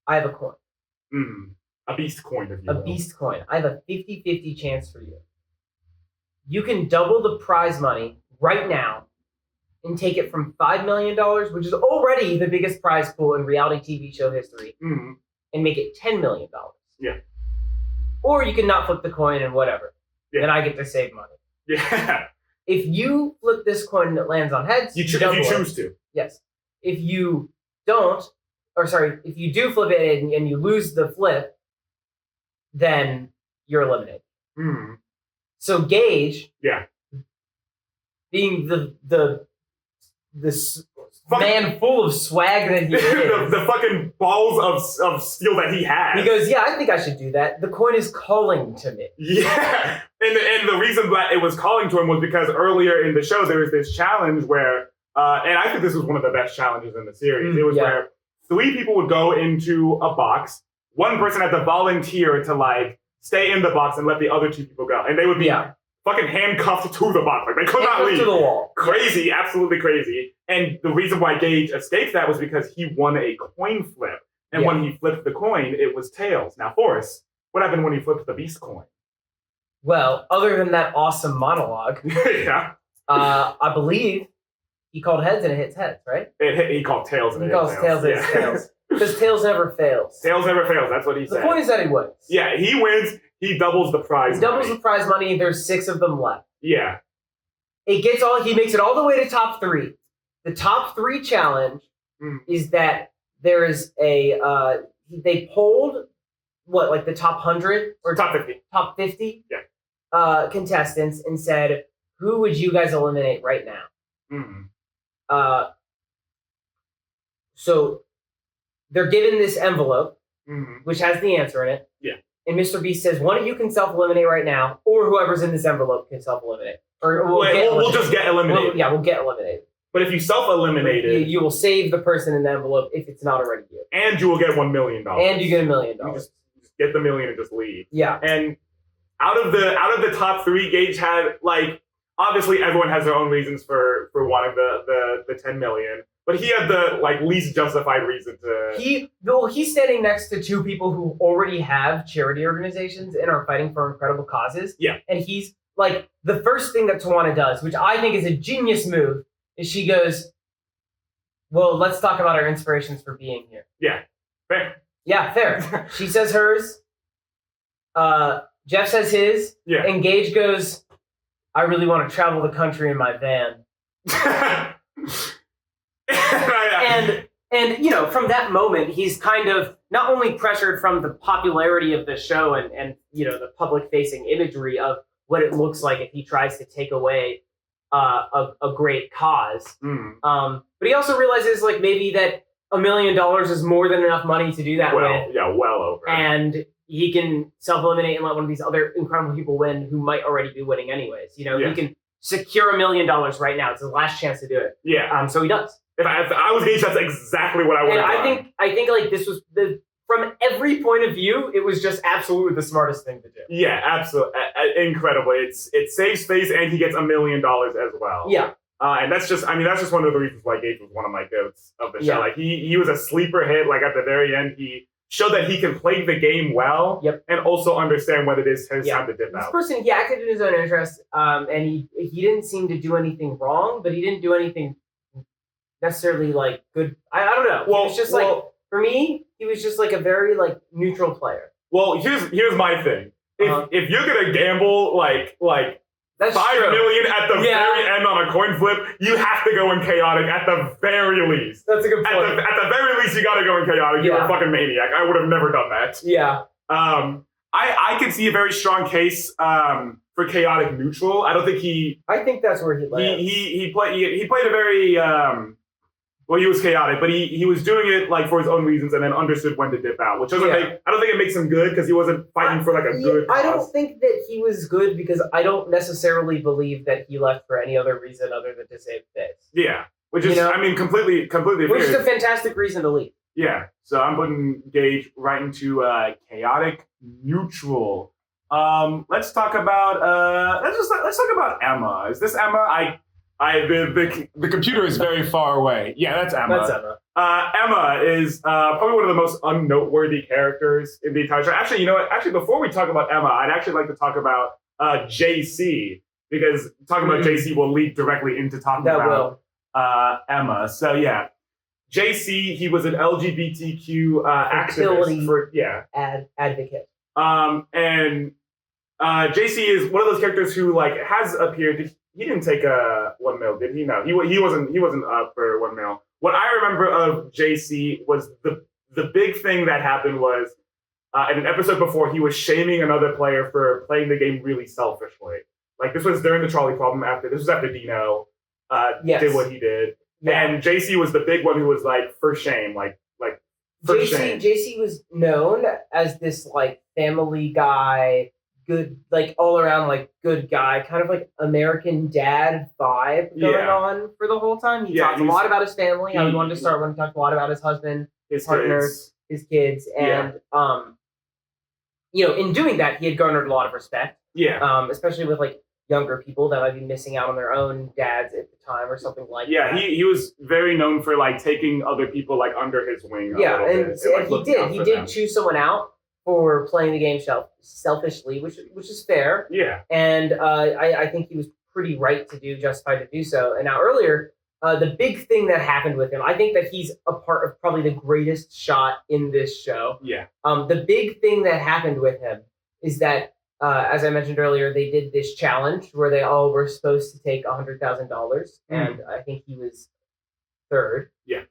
I have a coin.
A beast coin, if you
will. A beast coin. I have a 50-50 chance for you. You can double the prize money right now and take it from $5 million, which is already the biggest prize pool in reality TV show history, and make it $10 million.
Yeah.
Or you can not flip the coin and whatever.
Yeah.
Then I get to save money.
Yeah.
If you flip this coin and it lands on heads,
if you choose to.
Yes. If you don't, if you do flip it and you lose the flip, then you're eliminated. So Gage, being the man full of swag that he is,
the fucking balls of steel that he has.
He goes, yeah, I think I should do that. The coin is calling to me.
Yeah, and the reason that it was calling to him was because earlier in the show there was this challenge where, and I think this was one of the best challenges in the series. It was where 3 people would go into a box. One person had to volunteer to like stay in the box and let the other 2 people go, and they would be fucking handcuffed to the box. Like they could not leave.
To the wall.
Crazy, absolutely crazy. And the reason why Gage escaped that was because he won a coin flip, and when he flipped the coin, it was tails. Now, Forrest, what happened when he flipped the beast coin?
Well, other than that awesome monologue, I believe he called heads and it hits heads, right?
He called tails and it hits tails.
He calls tails and it hits tails. Because tails never fails.
Tails never fails. That's what he said.
The point is that he wins.
Yeah, he wins. He doubles the prize.
He doubles the prize money. There's 6 of them left.
Yeah.
He makes it all the way to top 3. The top 3 challenge is that there is they polled the top 100 or
top 50.
Top 50 contestants and said, who would you guys eliminate right now? So they're given this envelope, which has the answer in it.
Yeah.
And Mr. Beast says, one of you can self-eliminate right now, or whoever's in this envelope can self-eliminate. Or
we'll just get eliminated.
We'll get eliminated.
But if you self-eliminated...
You will save the person in the envelope if it's not already you.
And you will get $1 million.
And you get $1 million.
You just get the million and just leave.
Yeah.
And out of the top 3, Gage had, like... Obviously, everyone has their own reasons for wanting the 10 million, but he had the least justified reason to.
He's standing next to 2 people who already have charity organizations and are fighting for incredible causes.
Yeah,
and he's like the first thing that Twana does, which I think is a genius move, is she goes, "Well, let's talk about our inspirations for being here."
Yeah, fair.
Yeah, fair. She says hers. Jeff says his.
Yeah,
and Gage goes, I really want to travel the country in my van. and you know, from that moment, he's kind of not only pressured from the popularity of the show and you know, the public-facing imagery of what it looks like if he tries to take away a great cause. But he also realizes maybe that $1 million is more than enough money to do that with.
Yeah, well over.
And he can self-eliminate and let one of these other incredible people win who might already be winning anyways. You know, he can secure $1 million right now. It's his last chance to do it.
Yeah.
So he does.
If I was Gage, that's exactly what I would have done.
I think this was from every point of view, it was just absolutely the smartest thing to do.
Yeah, absolutely. Incredibly. It saves face and he gets $1 million as well.
Yeah.
And that's just one of the reasons why Gage was one of my goats of the show. Like he was a sleeper hit. At the very end, he showed that he can play the game well, and also understand when it is his time to dip out.
This person, he acted in his own interest, and he didn't seem to do anything wrong, but he didn't do anything necessarily good. I don't know. Well, it's just for me, he was just a very neutral player.
Well, here's my thing. If you're gonna gamble
that's
$5 million at the very end on a coin flip, you have to go in chaotic at the very least.
That's a good point.
At the very least, you got to go in chaotic. You're a fucking maniac. I would have never done that.
Yeah.
I could see a very strong case for chaotic neutral. I don't think
I think that's where he lands.
He played a very well, he was chaotic, but he was doing it like for his own reasons, and then understood when to dip out, which doesn't make. I don't think it makes him good because he wasn't fighting for like a good cause.
I don't think that he was good because I don't necessarily believe that he left for any other reason other than to save face.
Yeah, which is I mean completely
which is a fantastic reason to leave.
Yeah, so I'm putting Gage right into chaotic neutral. Let's talk about let's talk about Emma. Is this Emma? The computer is very far away. Yeah, that's Emma.
That's Emma.
Emma is probably one of the most unnoteworthy characters in the entire show. Actually, you know what? Actually, before we talk about Emma, I'd actually like to talk about JC, because talking about JC will lead directly into talking about Emma. So yeah, JC, he was an LGBTQ activist for
advocate.
And JC is one of those characters who like has appeared. He didn't take a 1 mil, did he? No, he wasn't up for 1 mil. What I remember of JC was the big thing that happened was in an episode before, he was shaming another player for playing the game really selfishly. Like this was during the trolley problem. This was after Deano did what he did, and JC was the big one who was like for shame, like for shame.
JC was known as this like family guy. Good, like all around, like good guy, kind of like American Dad vibe going on for the whole time. He talked a lot about his family. How he wanted to start when he talked a lot about his husband, his partner, his kids, and in doing that, he had garnered a lot of respect. Yeah, especially with like younger people that might be missing out on their own dads at the time or something like that.
Yeah, he was very known for like taking other people like under his wing.
He did choose someone out for playing the game selfishly, which is fair. Yeah. And I think he was pretty right to do, justified to do so. And now earlier, the big thing that happened with him, I think that he's a part of probably the greatest shot in this show. Yeah. The big thing that happened with him is that, as I mentioned earlier, they did this challenge where they all were supposed to take $100,000, and I think he was third. Yeah.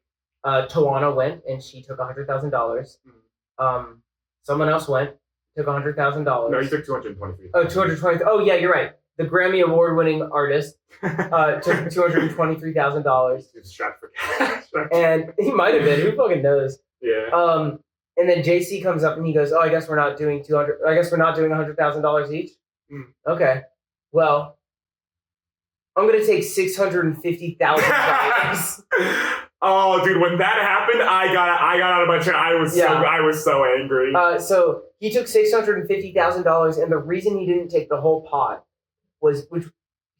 Twana went, and she took $100,000. Someone else went, took $100,000.
No, he took $223,000.
Oh, $220,000. Oh, yeah, you're right. The Grammy Award-winning artist took $223,000.
He was strapped for cash.
And he might have been. Who fucking knows? Yeah. And then JC comes up and he goes, "Oh, I guess we're not doing $100,000 each." Okay. Well, I'm gonna take $650,000.
Oh, dude, when that happened, I got out of my chair. I was so angry.
So he took $650,000, and the reason he didn't take the whole pot was, which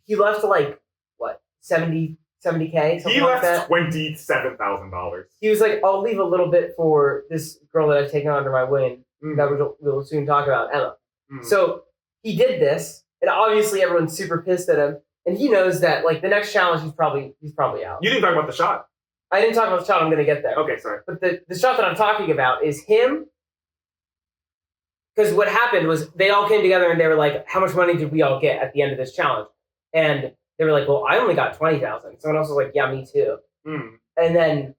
he left like what, 70K?
He left $27,000.
He was like, "I'll leave a little bit for this girl that I've taken under my wing that we'll soon talk about, Emma." So he did this, and obviously everyone's super pissed at him, and he knows that like the next challenge he's probably out.
You didn't talk about the shot.
I didn't talk about the shot. I'm going to get there.
Okay, sorry.
But the shot that I'm talking about is him. Because what happened was they all came together and they were like, "How much money did we all get at the end of this challenge?" And they were like, "Well, I only got $20,000." Someone else was like, "Yeah, me too." And then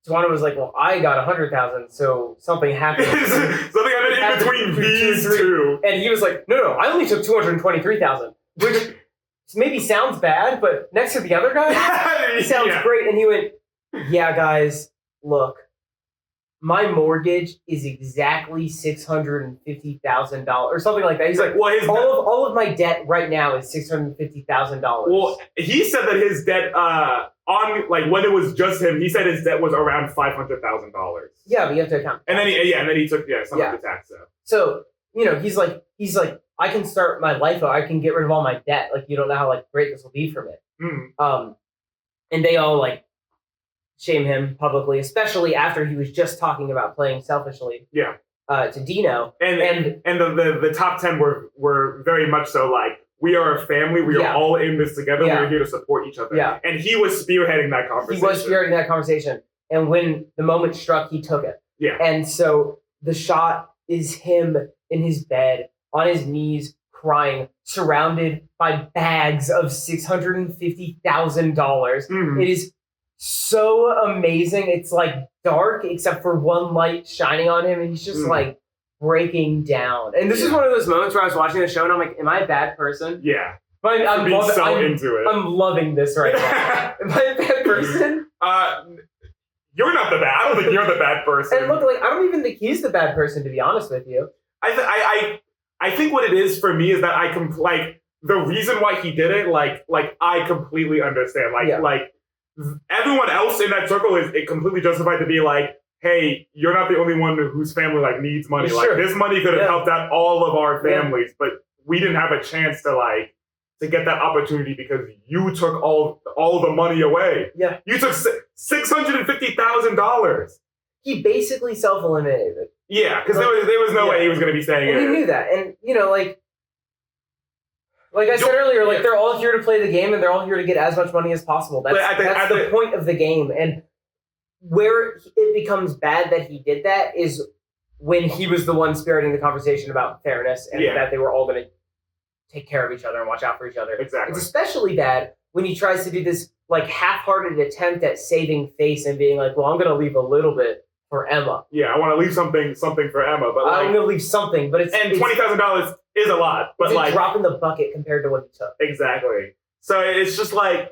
Twana was like, "Well, I got $100,000, so something happened."
Something happened in between these two.
And he was like, "No, I only took $223,000," which maybe sounds bad, but next to the other guy, it sounds great. And he went, "Yeah, guys, look, my mortgage is exactly $650,000 or something like that." He's like, "Well, all of my debt right now is $650,000."
Well, he said that his debt on like when it was just him, he said his debt was around $500,000.
Yeah, but you have to account.
And then he took some of the tax.
So he's like, "I can start my life out. I can get rid of all my debt. Like, you don't know how like great this will be for me." And they all like shame him publicly, especially after he was just talking about playing selfishly. Yeah. To Deano.
And the top 10 were very much so like, we are a family. We are all in this together. We're here to support each other. Yeah. And he was spearheading that conversation. And when the moment struck, he took it. Yeah. And so the shot is him in his bed, on his knees, crying, surrounded by bags of $650,000. It is so amazing. It's like dark except for one light shining on him, and he's just like
breaking down. And this is one of those moments where I was watching the show and I'm like, am I a bad person?
Yeah.
But I'm
into it.
I'm loving this right now. Am I a bad person?
You're not the bad. I don't think you're the bad person.
And look, like, I don't even think he's the bad person, to be honest with you.
I think what it is for me is that the reason why he did it, I completely understand. Like everyone else in that circle it completely justified to be like, hey, you're not the only one whose family like needs money.
Sure.
Like this money could have helped out all of our families, but we didn't have a chance to get that opportunity because you took all the money away. Yeah. You took $650,000.
He basically self-eliminated.
Yeah, because there was no way he was going to be saying it.
He knew that. And, like I said earlier, they're all here to play the game and they're all here to get as much money as possible. That's the point of the game. And where it becomes bad that he did that is when he was the one spearheading the conversation about fairness and that they were all going to take care of each other and watch out for each other.
Exactly.
It's especially bad when he tries to do this half-hearted attempt at saving face and being like, well, I'm going to leave a little bit for Emma.
Yeah, I want to leave something for Emma, but
I'm going to leave something, but it's
$20,000 is a lot, but
it's a drop in the bucket compared to what he took.
Exactly. So it's just I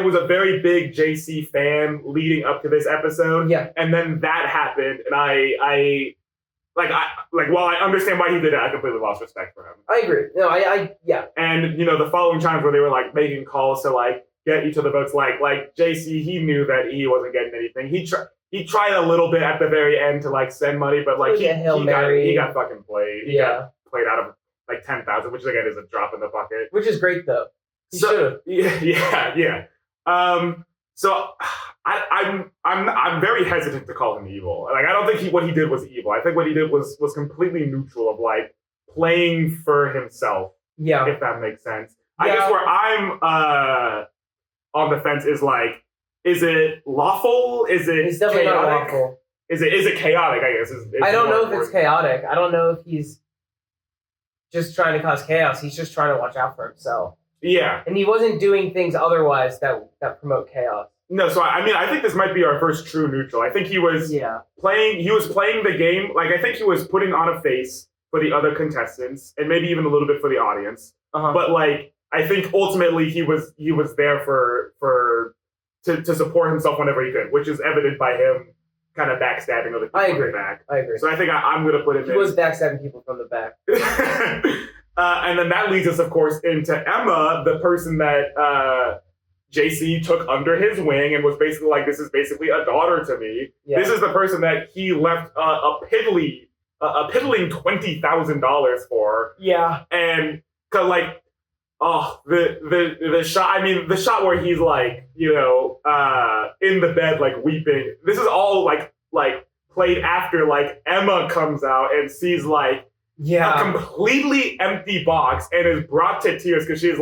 was a very big JC fan leading up to this episode. Yeah. And then that happened, and while I understand why he did it, I completely lost respect for him.
I agree. No, yeah.
And the following times where they were making calls to get each of the votes, like JC, he knew that he wasn't getting anything. He tried a little bit at the very end to send money, but he got fucking played. He got played out of 10,000, which again is a drop in the bucket.
Which is great though.
So I'm very hesitant to call him evil. I don't think what he did was evil. I think what he did was completely neutral of playing for himself. Yeah, if that makes sense. Yeah. I guess where I'm on the fence is is it lawful? Is it
it's definitely
chaotic?
Not lawful.
Is it chaotic? I guess.
I don't know if it's chaotic. I don't know if he's just trying to cause chaos. He's just trying to watch out for himself.
Yeah,
and he wasn't doing things otherwise that promote chaos.
No, so I think this might be our first true neutral. I think he was playing the game. I think he was putting on a face for the other contestants and maybe even a little bit for the audience. Uh-huh. But I think ultimately he was there to support himself whenever he could, which is evident by him kind of backstabbing other people from the back.
I agree.
So I think I'm going to put him in.
He was backstabbing people from the back.
And then that leads us, of course, into Emma, the person that JC took under his wing and was basically this is basically a daughter to me. Yeah. This is the person that he left a piddling $20,000 for. Yeah. And the shot, the shot where he's in the bed weeping. This is all played after Emma comes out and sees a completely empty box and is brought to tears because she's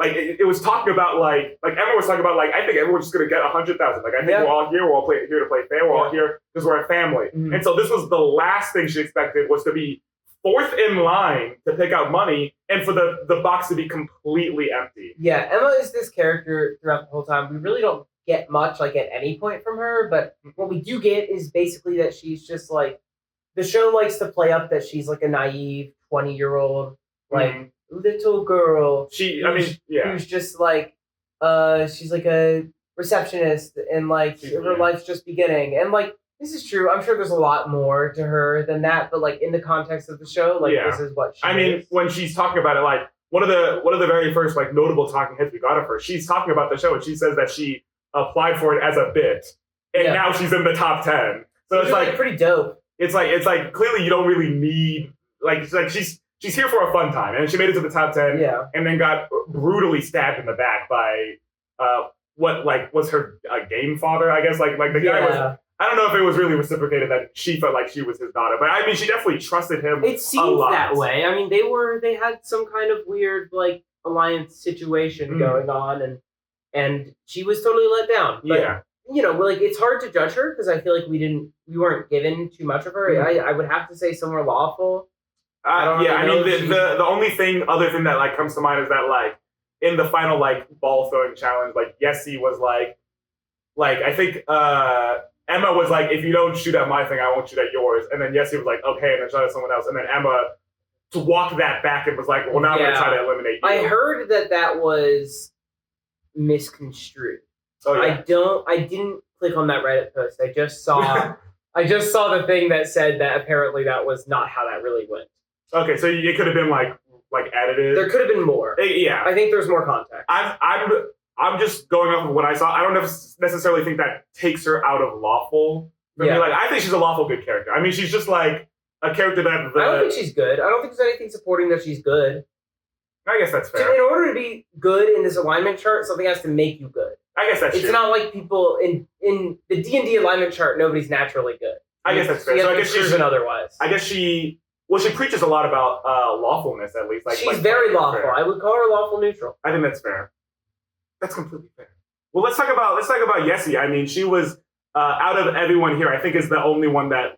it was talking about Emma was talking about I think everyone's just gonna get 100,000. I think we're all here. We're all here to play fair. We're all here because we're a family. Mm-hmm. And so this was the last thing she expected was to be fourth in line to pick out money and for the box to be completely empty.
Yeah, Emma is this character throughout the whole time. We really don't get much at any point from her, but what we do get is basically that she's just the show likes to play up that she's a naive 20-year-old little girl. Who's just she's a receptionist and her life's just beginning. And this is true. I'm sure there's a lot more to her than that, but in the context of the show, this is what she is.
When she's talking about it, one of the very first notable talking heads we got of her, she's talking about the show and she says that she applied for it as a bit and now she's in the top 10. So it's
pretty dope.
It's clearly you don't really need she's here for a fun time, and she made it to the top 10, and then got brutally stabbed in the back by was her game father, I guess. The guy was. I don't know if it was really reciprocated that she felt like she was his daughter, but she definitely trusted him.
It seems that way. They had some kind of weird alliance situation going on, and she was totally let down. But, it's hard to judge her because I feel like we weren't given too much of her. Mm-hmm. I would have to say somewhere lawful.
The only other thing that comes to mind is that in the final ball throwing challenge, Yessi was I think Emma was like, if you don't shoot at my thing, I won't shoot at yours. And then Yessi was like, okay, and then shot at someone else. And then Emma to walk that back and was like, well, now I'm going to try to eliminate you.
I heard that was misconstrued.
Oh, yeah.
I didn't click on that Reddit post. I just saw the thing that said that apparently that was not how that really went.
Okay, so it could have been like edited.
There could have been more.
Yeah.
I think there's more context.
I'm just going off of what I saw. I don't necessarily think that takes her out of lawful. I think she's a lawful good character. I mean, she's just like a character that...
I don't think she's good. I don't think there's anything supporting that she's good.
I guess that's fair.
So in order to be good in this alignment chart, something has to make you good.
I guess that's true.
It's not like people in the D&D alignment chart, nobody's naturally good.
I guess that's fair.
So I guess she's otherwise.
I guess she preaches a lot about lawfulness, at least.
She's very lawful. Fair. I would call her lawful neutral.
I think that's fair. That's completely fair. Well, let's talk about Yessi. I mean, she was out of everyone here, I think is the only one that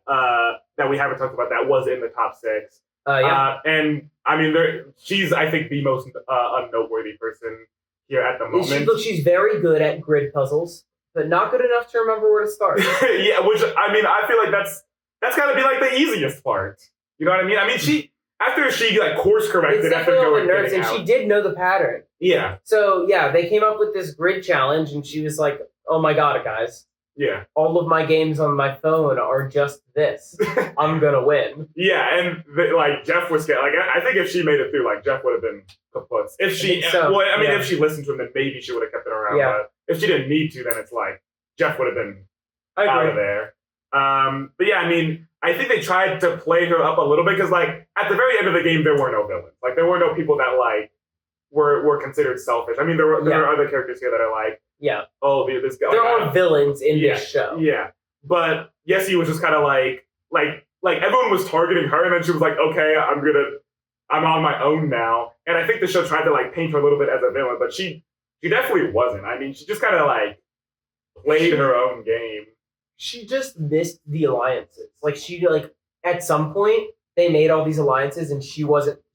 we haven't talked about that was in the top 6. And I mean, she's I think the most unnoteworthy person here at the moment.
She's very good at grid puzzles, but not good enough to remember where to start.
Yeah, which I mean, I feel like that's got to be like the easiest part. You know what I mean? I mean, after she like course corrected after going
nerds, and she did know the pattern.
Yeah.
So yeah, they came up with this grid challenge, and she was like, "Oh my god, guys!
Yeah,
all of my games on my phone are just this. I'm gonna win."
Yeah, and Jeff was scared. Like I think if she made it through, like Jeff would have been kaput. If she, if she listened to him, then maybe she would have kept it around.
Yeah.
But if she didn't need to, then it's like Jeff would have been out of there. But yeah, I mean, I think they tried to play her up a little bit because, like, at the very end of the game, there were no villains. Like, there were no people that like were considered selfish. I mean, there are other characters here that are like, oh, this guy.
There are villains in this show.
Yeah, but Yessi was just kind of like everyone was targeting her, and then she was like, okay, I'm on my own now. And I think the show tried to like paint her a little bit as a villain, but she definitely wasn't. I mean, she just kind of like played her own game.
She just missed the alliances. Like at some point they made all these alliances and she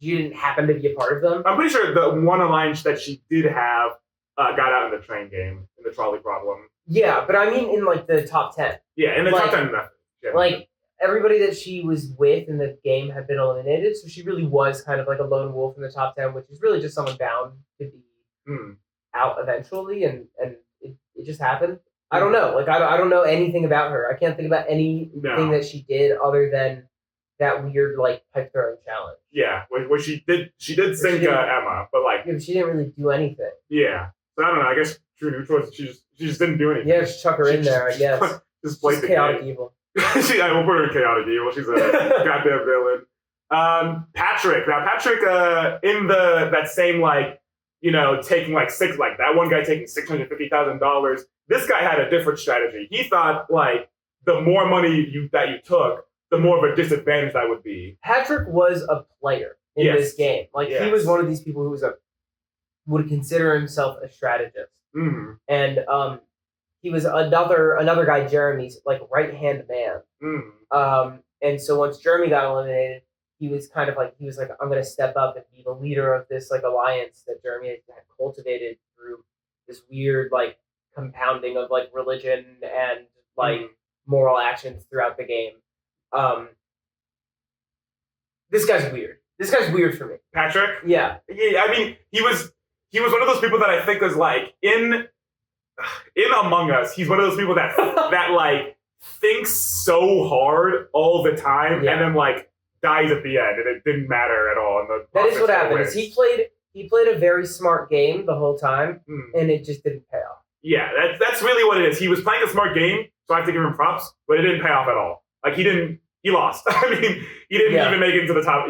didn't happen to be a part of them.
I'm pretty sure the one alliance that she did have got out in the train game, in the trolley problem.
Yeah, but I mean in like the top 10.
Yeah, in the top 10 nothing. Yeah.
Like everybody that she was with in the game had been eliminated, so she really was kind of like a lone wolf in the top 10, which is really just someone bound to be out eventually, and it just happened. I don't know. Like I don't know anything about her. I can't think about anything that she did other than that weird like pipe throwing challenge.
Yeah, where she did sink Emma, but like
she didn't really do anything.
Yeah, so I don't know. I guess true neutral. She just didn't do anything.
Yeah, just chuck her in there. I guess
just played the
chaotic
game.
Evil.
I will put her in chaotic evil. She's a goddamn villain. Patrick. Now Patrick in that same like, you know, taking like that one guy taking $650,000. This guy had a different strategy. He thought like the more money that you took, the more of a disadvantage that would be.
Patrick was a player in this game. Like he was one of these people who would consider himself a strategist. Mm-hmm. And he was another guy, Jeremy's like right-hand man. Mm-hmm. And so once Jeremy got eliminated, he was like, I'm going to step up and be the leader of this like alliance that Jeremy had cultivated through this weird like compounding of like religion and like moral actions throughout the game. This guy's weird. This guy's weird for me.
Patrick?
Yeah.
I mean, he was one of those people that I think was like in Among Us. He's one of those people that that like thinks so hard all the time and then like dies at the end, and it didn't matter at all.
That is what happened. Is he played a very smart game the whole time, and it just didn't pay off.
Yeah, that's really what it is. He was playing a smart game, so I have to give him props, but it didn't pay off at all. Like he lost. I mean, he didn't even make it into the top.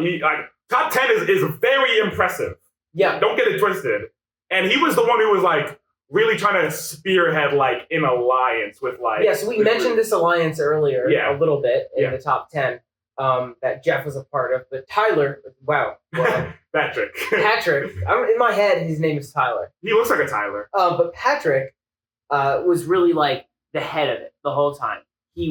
Top 10 is very impressive.
Yeah,
don't get it twisted. And he was the one who was like really trying to spearhead like an alliance with like.
Yeah, so we mentioned this alliance earlier, a little bit in the top 10. That Jeff was a part of, but Tyler, wow.
Patrick.
In my head, his name is Tyler.
He looks like a Tyler.
But Patrick was really like the head of it the whole time. They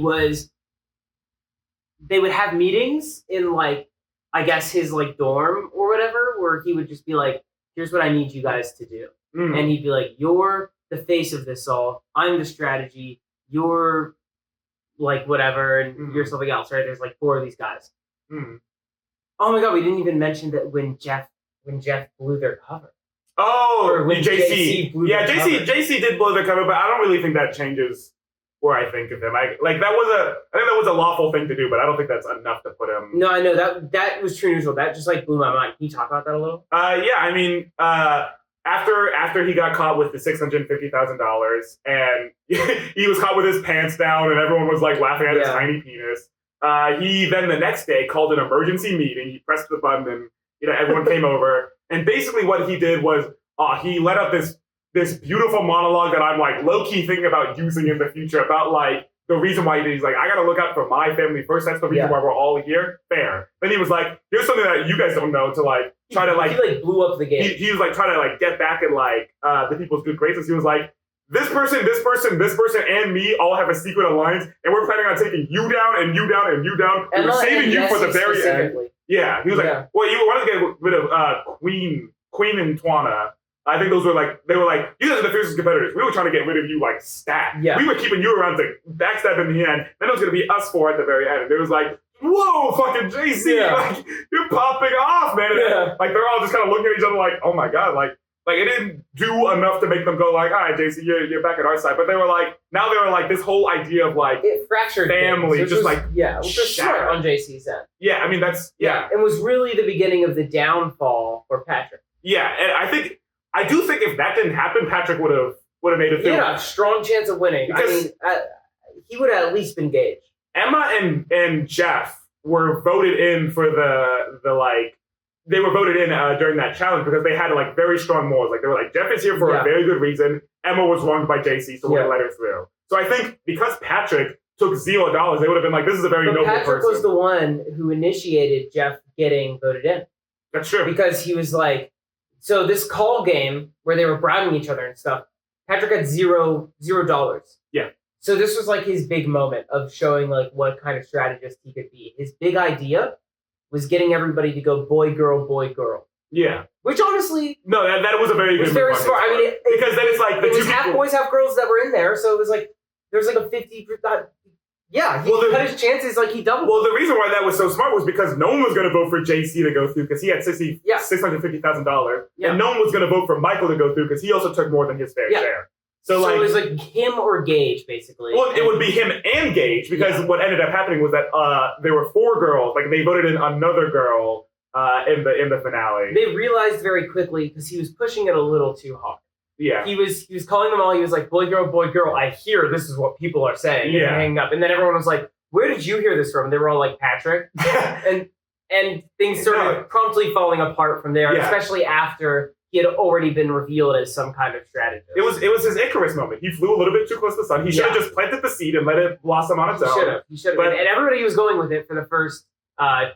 would have meetings in like, I guess his like dorm or whatever, where he would just be like, here's what I need you guys to do. And he'd be like, you're the face of this all. I'm the strategy. You're like whatever, and you're something else, right? There's like 4 of these guys.
Mm.
Oh my god, we didn't even mention that when Jeff blew their cover.
Oh,
or when
JC
blew their cover.
JC did blow their cover, but I don't really think that changes where I think of him. I think that was a lawful thing to do, but I don't think that's enough to put him.
No, I know that was true neutral. That just like blew my mind. Can you talk about that a little?
Yeah, I mean, after he got caught with the $650,000 and he was caught with his pants down and everyone was like laughing at his tiny penis. He then the next day called an emergency meeting. He pressed the button and everyone came over. And basically what he did was he let out this beautiful monologue that I'm like low-key thinking about using in the future about like the reason why he's like, I gotta look out for my family first. That's the reason why we're all here. Fair. Then he was like, here's something that you guys don't know to like try to like.
He like blew up the game.
He was like trying to like get back at like the people's good graces. He was like, this person, and me all have a secret alliance, and we're planning on taking you down and you down and you down. And we're saving you for the very end. Yeah. He was like, well, you wanted to get rid of Queen and Twana. I think they were like, you guys are the fiercest competitors. We were trying to get rid of you like stat. Yeah. We were keeping you around to backstab in the end. Then it was going to be us 4 at the very end. And it was like, whoa, fucking JC, like, you're popping off, man. And, like, they're all just kind of looking at each other like, oh my God, like it didn't do enough to make them go like, all right, JC, you're back at our side. But they were like, this whole idea of like, it fractured family, just like,
it was just short on JC's end.
Yeah, I mean, that's,
It was really the beginning of the downfall for Patrick.
Yeah, and I do think if that didn't happen, Patrick would have made it through.
He had a strong chance of winning. Because, he would have at least been Gage.
Emma and Jeff were voted in for the like. They were voted in during that challenge because they had like very strong morals. Like they were like, Jeff is here for a very good reason. Emma was wronged by JC, so we're gonna let her through. So I think because Patrick took $0, they would have been like, this is a very noble person.
Patrick was the one who initiated Jeff getting voted in.
That's true.
Because he was like, so this call game where they were bribing each other and stuff, Patrick had $0.
Yeah.
So this was like his big moment of showing like what kind of strategist he could be. His big idea was getting everybody to go boy, girl, boy, girl.
Yeah.
Which honestly...
No, that was a very good
move. Very smart. I mean,
because then it's like...
It was half boys, half girls that were in there, so it was like, there was like a 50... Yeah, he cut his chances like he doubled.
Well, the reason why that was so smart was because no one was going to vote for JC to go through because he had $650,000. Yeah. And no one was going to vote for Michael to go through because he also took more than his fair share.
So like, it was like him or Gage, basically.
Well, it would be him and Gage because what ended up happening was that there were 4 girls. Like they voted in another girl in the finale.
They realized very quickly because he was pushing it a little too hard.
Yeah,
he was calling them all. He was like, boy, girl. I hear this is what people are saying. Yeah, and hanging up, and then everyone was like, where did you hear this from? And they were all like, Patrick, and things started promptly falling apart from there, especially after he had already been revealed as some kind of strategist.
It was his Icarus moment. He flew a little bit too close to the sun. He should have just planted the seed and let it blossom on its own.
He should have. And everybody was going with it for the first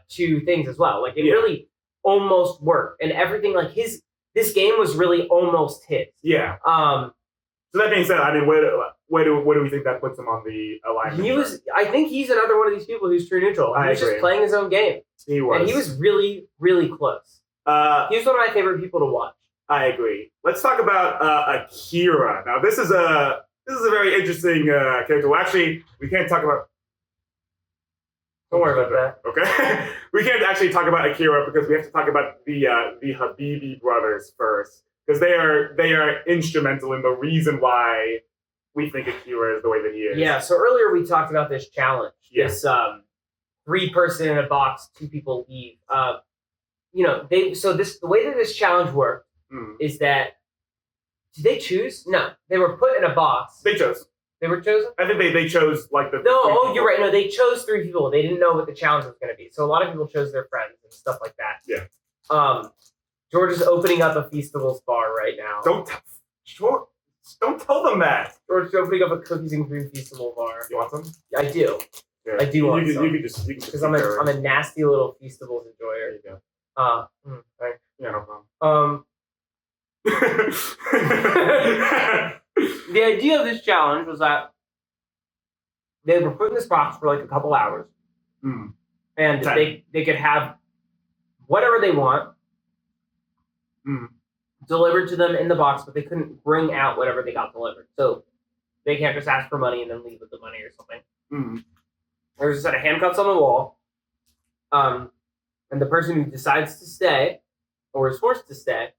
2 things as well. Like it really almost worked, and everything like this game was really almost his.
Yeah. So that being said, I mean, where do we think that puts him on the alignment?
I think he's another one of these people who's true neutral. He was just playing his own game.
He was.
And he was really, really close. He was one of my favorite people to watch.
I agree. Let's talk about Akira. Now, this is a very interesting character. Well, actually, we can't talk about.
Don't worry about
that. Okay, we can't actually talk about Akira because we have to talk about the Habibi Brothers first because they are instrumental in the reason why we think Akira is the way that he is.
Yeah. So earlier we talked about this challenge. Yeah. This 3-person in a box, 2 people leave. The way that this challenge worked is that did they choose? No, they were put in a box.
They chose.
They were chosen?
I think they chose like the...
No, you're right. No, they chose 3 people. They didn't know what the challenge was going to be. So a lot of people chose their friends and stuff like that.
Yeah.
George is opening up a Feastables bar right now.
Don't tell them that.
George is opening up a cookies and cream Feastable bar.
You want some?
I do.
Yeah.
I do want some.
You can just
because I'm a nasty little Feastables enjoyer.
There you go.
Thanks.
Yeah, no problem.
The idea of this challenge was that they were put in this box for like a couple hours, and they could have whatever they want delivered to them in the box, but they couldn't bring out whatever they got delivered. So they can't just ask for money and then leave with the money or something. There's a set of handcuffs on the wall. And the person who decides to stay, or is forced to stay,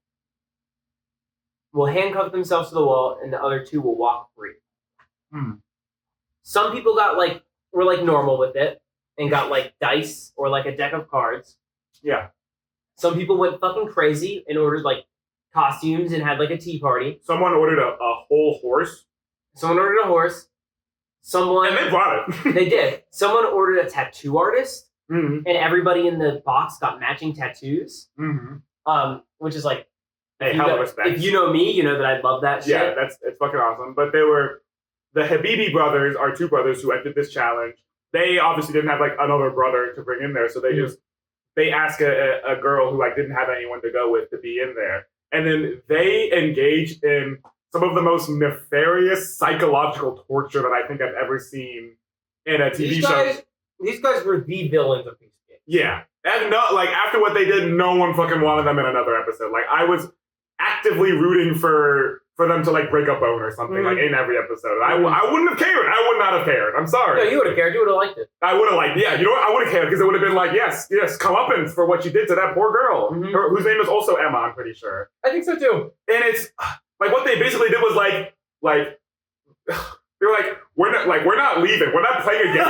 will handcuff themselves to the wall, and the other two will walk free. Some people were normal with it, and got dice or a deck of cards.
Yeah.
Some people went fucking crazy and ordered costumes and had a tea party.
Someone ordered a whole horse.
Someone ordered a horse.
And they brought it.
They did. Someone ordered a tattoo artist,
mm-hmm.
and everybody in the box got matching tattoos.
Mm-hmm.
Which is
hey, hell of respect.
If you know me, you know that I love that shit.
Yeah, it's fucking awesome. But they were the Habibi Brothers are two brothers who entered this challenge. They obviously didn't have another brother to bring in there, so they asked a girl who didn't have anyone to go with to be in there, and then they engaged in some of the most nefarious psychological torture that I think I've ever seen in a TV show.
These guys were the villains of these games.
Yeah, and after what they did, no one fucking wanted them in another episode. I was actively rooting for them to break a bone or something in every episode. I wouldn't have cared. I would not have cared. I'm sorry.
No, you would have cared. You would have liked it.
I would have liked. Yeah, you know what? I would have cared because it would have been yes, comeuppance for what you did to that poor girl, whose name is also Emma. I'm pretty sure.
I think so too.
And it's what they basically did was they were we're not leaving. We're not playing a game.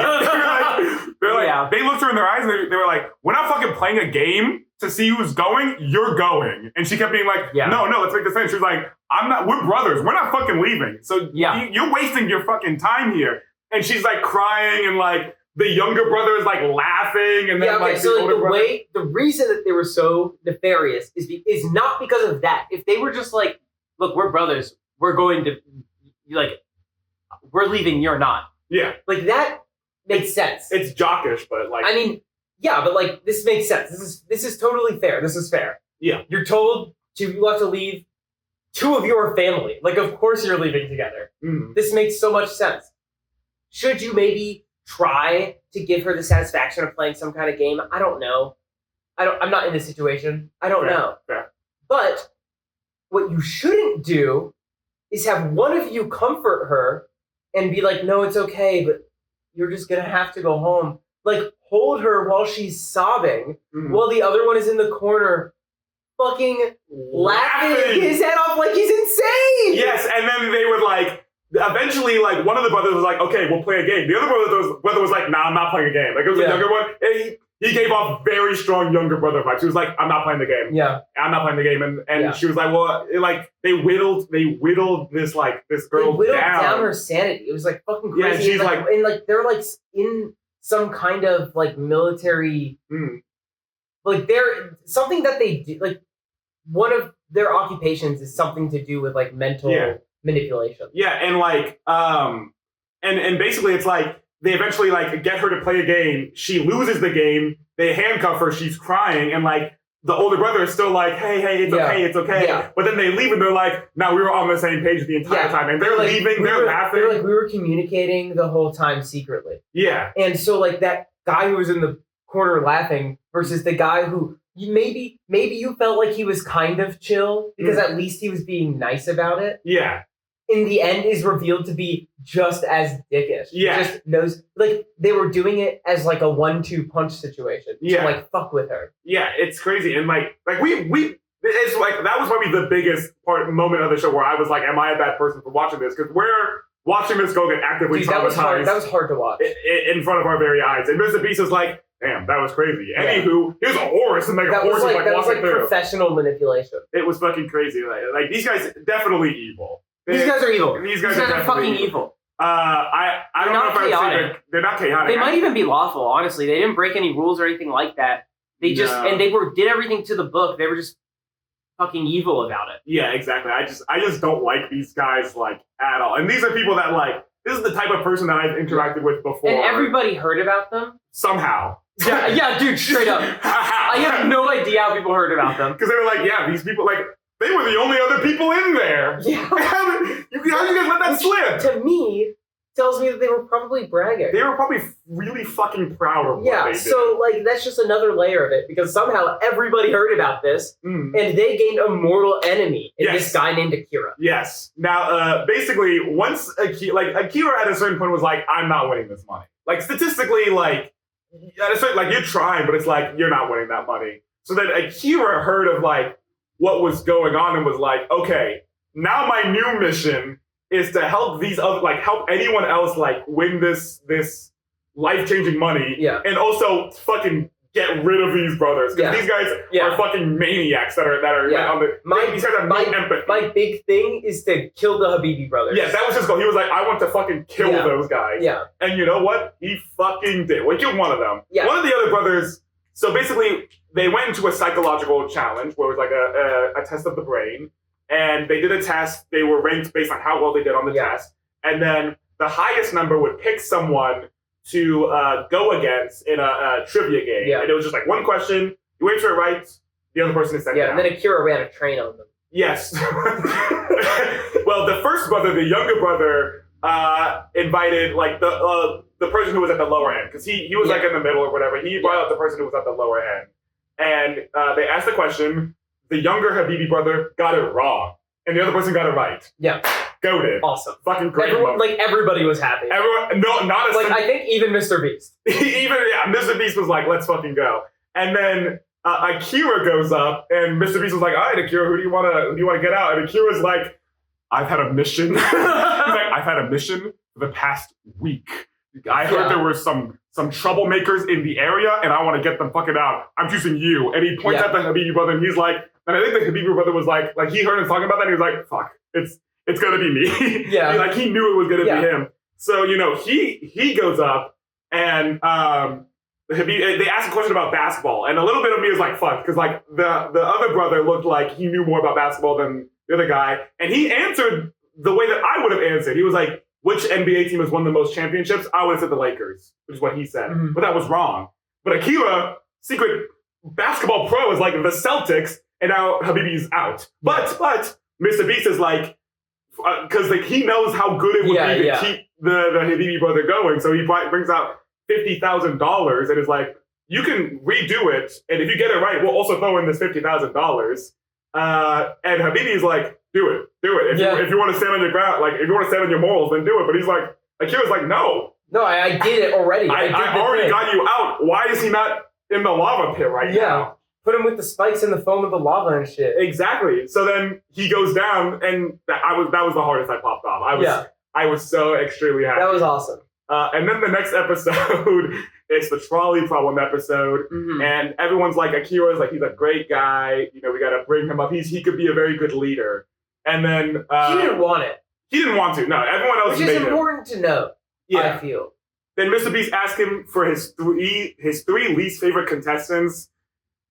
They looked her in their eyes and they were we're not fucking playing a game to see who's going. You're going. And she kept being no, let's make this end. She was I'm not. We're brothers. We're not fucking leaving. So you're wasting your fucking time here. And she's crying and the younger brother is laughing and then
the reason that they were so nefarious is not because of that. If they were just look, we're brothers. We're going to we're leaving. You're not.
Yeah.
That makes sense.
It's jockish, but
I mean, yeah, but this makes sense. This is totally fair. This is fair.
Yeah.
You're told you have to leave two of your family. Of course you're leaving together. This makes so much sense. Should you maybe try to give her the satisfaction of playing some kind of game? I don't know. I'm not in this situation. I don't know.
Fair.
But what you shouldn't do is have one of you comfort her and be no, it's okay, but you're just going to have to go home. Hold her while she's sobbing, while the other one is in the corner fucking laughing his head off he's insane!
Yes, and then they would eventually one of the brothers was okay, we'll play a game. The other brother was nah, I'm not playing a game. It was the younger one, and he gave off very strong younger brother vibes. He was I'm not playing the game.
Yeah.
I'm not playing the game. And she was well, they whittled this this girl
they whittled down her sanity. It was fucking crazy.
Yeah, and she's
and they're in some kind of military they're something that they do one of their occupations is something to do with mental manipulation.
Yeah, and and basically it's they eventually get her to play a game. She loses the game. They handcuff her. She's crying, and the older brother is still hey, it's okay. Yeah. But then they leave, and they're no, we were on the same page the entire time, and they're leaving. They're laughing.
They're we were communicating the whole time secretly.
Yeah.
And so that guy who was in the corner laughing versus the guy who maybe you felt he was kind of chill because at least he was being nice about it.
Yeah.
In the end is revealed to be just as dickish.
Yeah.
Just knows they were doing it as a 1-2 punch situation.
Yeah.
To fuck with her.
Yeah, it's crazy. And we it's that was probably the biggest moment of the show where I was am I a bad person for watching this? Because we're watching this girl get actively traumatized.
That was hard to watch.
In front of our very eyes. And Mr. Beast is damn, that was crazy. Yeah. Anywho, here's a horse and a horse is
that was
walking through.
Professional manipulation.
It was fucking crazy. These guys definitely evil.
These guys are evil.
These guys are
fucking evil.
I don't know if I've seen they're not chaotic.
They might even be lawful, honestly. They didn't break any rules or anything like that. They just and they did everything to the book. They were just fucking evil about it.
Yeah, exactly. I just don't like these guys at all. And these are people that this is the type of person that I've interacted with before.
And everybody heard about them?
Somehow.
Yeah, dude, straight up. I have no idea how people heard about them.
Because they were these people they were the only other people in there.
Yeah.
How did you guys let that slip?
To me, tells me that they were probably bragging.
They were probably really fucking proud of what they did.
So that's just another layer of it because somehow everybody heard about this and they gained a mortal enemy in this guy named Akira.
Yes. Now, basically, once Akira at a certain point was I'm not winning this money. like statistically, like you're trying, but it's like you're not winning that money. So then Akira heard of like what was going on and was like, okay, now my new mission is to help these other, like help anyone else like win this life-changing money, and also fucking get rid of these brothers, because these guys are fucking maniacs that are on the. These guys have no empathy.
My big thing is to kill the Habibi brothers.
Yeah, that was his goal. He was like, I want to fucking kill those guys. Yeah. And you know what? He fucking did. Well, he killed one of them. Yeah. One of the other brothers. So basically, they went into a psychological challenge where it was like a test of the brain, and they did a test. They were ranked based on how well they did on the test, and then the highest number would pick someone to go against in a trivia game. Yeah. And it was just like one question, you answer it right, the other person is sent down.
And then Akira ran a train on them.
Yes. Well, the first brother, the younger brother, invited like the person who was at the lower end, because he was like in the middle or whatever. He brought out the person who was at the lower end. And they asked the question, the younger Habibi brother got it wrong, and the other person got it right.
Yeah.
Goated.
Awesome.
Fucking great.
Everybody was happy.
Everyone, no, not a
I think even Mr. Beast.
Mr. Beast was like, let's fucking go. And then Akira goes up, and Mr. Beast was like, all right, Akira, who do you want to get out? And Akira's like, I've had a mission. He's like, I've had a mission for the past week. I heard there were some troublemakers in the area, and I want to get them fucking out. I'm choosing you. And he points at the Habibi brother, and he's like, and I think the Habibi brother was like he heard him talking about that, and he was like, fuck, it's gonna be me. Yeah. He knew it was gonna be him. So, he goes up, and they asked a question about basketball, and a little bit of me was like, fuck, because like the other brother looked like he knew more about basketball than the other guy, and he answered the way that I would have answered. He was like, which NBA team has won the most championships? I would have said the Lakers, which is what he said. Mm-hmm. But that was wrong. But Akira, secret basketball pro, is like the Celtics, and now Habibi's out. But Mr. Beast is like, because like he knows how good it would be to keep the Habibi brother going. So he brings out $50,000 and is like, you can redo it, and if you get it right, we'll also throw in this $50,000. And Habibi's like, do it. If you want to stand on your ground, like if you want to stand on your morals, then do it. But he's like, Akira's like, no,
I did it already.
I already got you out. Why is he not in the lava pit right now?
Put him with the spikes and the foam of the lava and shit.
Exactly. So then he goes down, and that was the hardest I popped off. I was so extremely happy.
That was awesome.
And then the next episode is the trolley problem episode, and everyone's like, Akira's like, he's a great guy. We got to bring him up. He could be a very good leader. And then
he didn't want it.
He didn't want to. No, everyone else made him.
Which is important to know. I feel.
Then Mr. Beast asked him for his three least favorite contestants,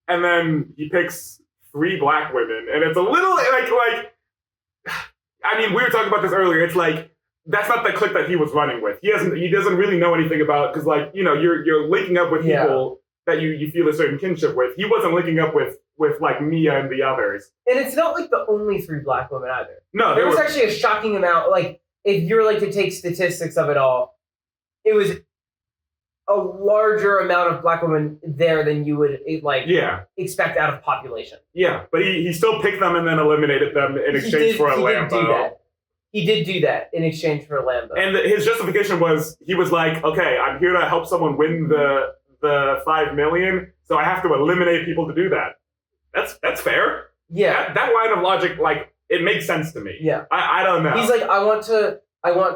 and then he picks 3 black women, and it's a little like. I mean, we were talking about this earlier. It's like, that's not the clique that he was running with. He doesn't really know anything about, because like, you're linking up with people that you feel a certain kinship with. He wasn't linking up with like Mia and the others. And
it's not like the only 3 black women either.
No,
there was actually a shocking amount. Like, if you're like to take statistics of it all, it was a larger amount of black women there than you would expect out of population.
Yeah, but he still picked them and then eliminated them in exchange for a Lambo.
He did do that in exchange for a Lambo.
And his justification was, he was like, okay, I'm here to help someone win the $5 million, so I have to eliminate people to do that. That's fair.
Yeah.
That line of logic, like, it makes sense to me.
Yeah.
I don't know.
He's like, I want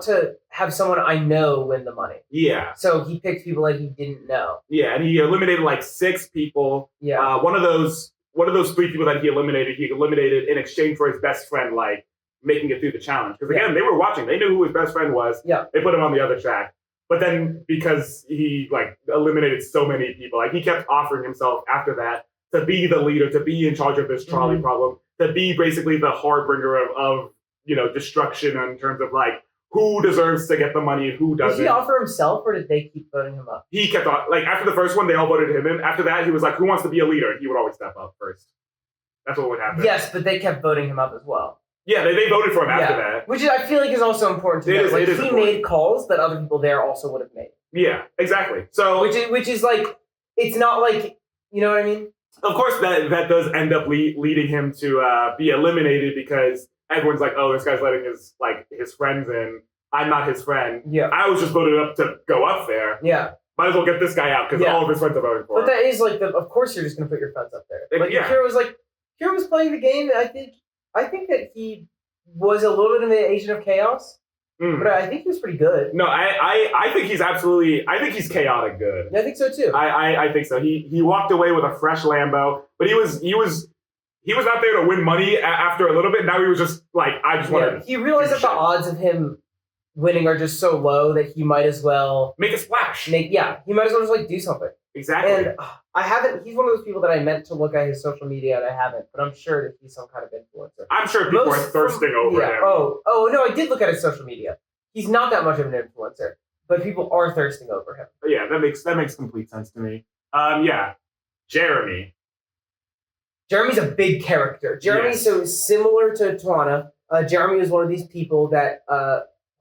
to have someone I know win the money.
Yeah.
So he picked people that he didn't know.
Yeah, and he eliminated like 6 people.
Yeah.
One of those 3 people that he eliminated in exchange for his best friend, like, making it through the challenge. Because again, they were watching. They knew who his best friend was.
Yeah.
They put him on the other track. But then because he like eliminated so many people, like he kept offering himself after that to be the leader, to be in charge of this trolley problem, to be basically the harbinger of destruction in terms of like who deserves to get the money and who doesn't.
Did he offer himself, or did they keep voting him up?
He kept on, like, after the first one, they all voted him in. After that, he was like, who wants to be a leader? And he would always step up first. That's what would happen.
Yes, but they kept voting him up as well.
Yeah, they voted for him after that.
Which I feel like is also important to know. Like, he made calls that other people there also would have made.
Yeah, exactly. So
which is like, it's not like, you know what I mean?
Of course, that does end up leading him to be eliminated, because everyone's like, oh, this guy's letting his friends in. I'm not his friend.
Yeah.
I was just voted up to go up there.
Yeah.
Might as well get this guy out because all of his friends are voting for him.
But that is like of course you're just gonna put your friends up there. Like
yeah.
Akira was playing the game. I think that he was a little bit of an agent of chaos. But I think he was pretty good.
No, I think he's chaotic good.
I think so too.
I think so. He walked away with a fresh Lambo, but he was not there to win money after a little bit. Now he was just like, I just want to.
He realized that the odds of him winning are just so low that he might as well
make a splash.
He might as well just like do something.
Exactly.
And he's one of those people that I meant to look at his social media and I haven't, but I'm sure that he's some kind of influencer.
I'm sure people are thirsting over him.
Oh no, I did look at his social media. He's not that much of an influencer, but people are thirsting over him.
Yeah, that makes complete sense to me. Jeremy.
Jeremy's a big character. Jeremy's so similar to Twana. Jeremy was one of these people that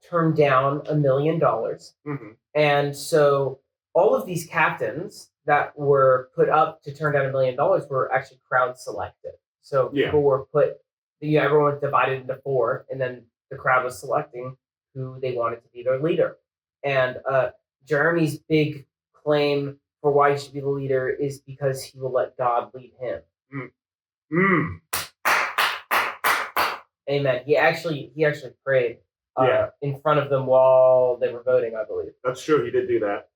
turned down $1 million.
Mm-hmm.
And so all of these captains that were put up to turn down $1 million were actually crowd selected. So people were everyone was divided into 4, and then the crowd was selecting who they wanted to be their leader. And Jeremy's big claim for why he should be the leader is because he will let God lead him. Amen. He actually prayed in front of them while they were voting, I believe.
That's true. He did do that.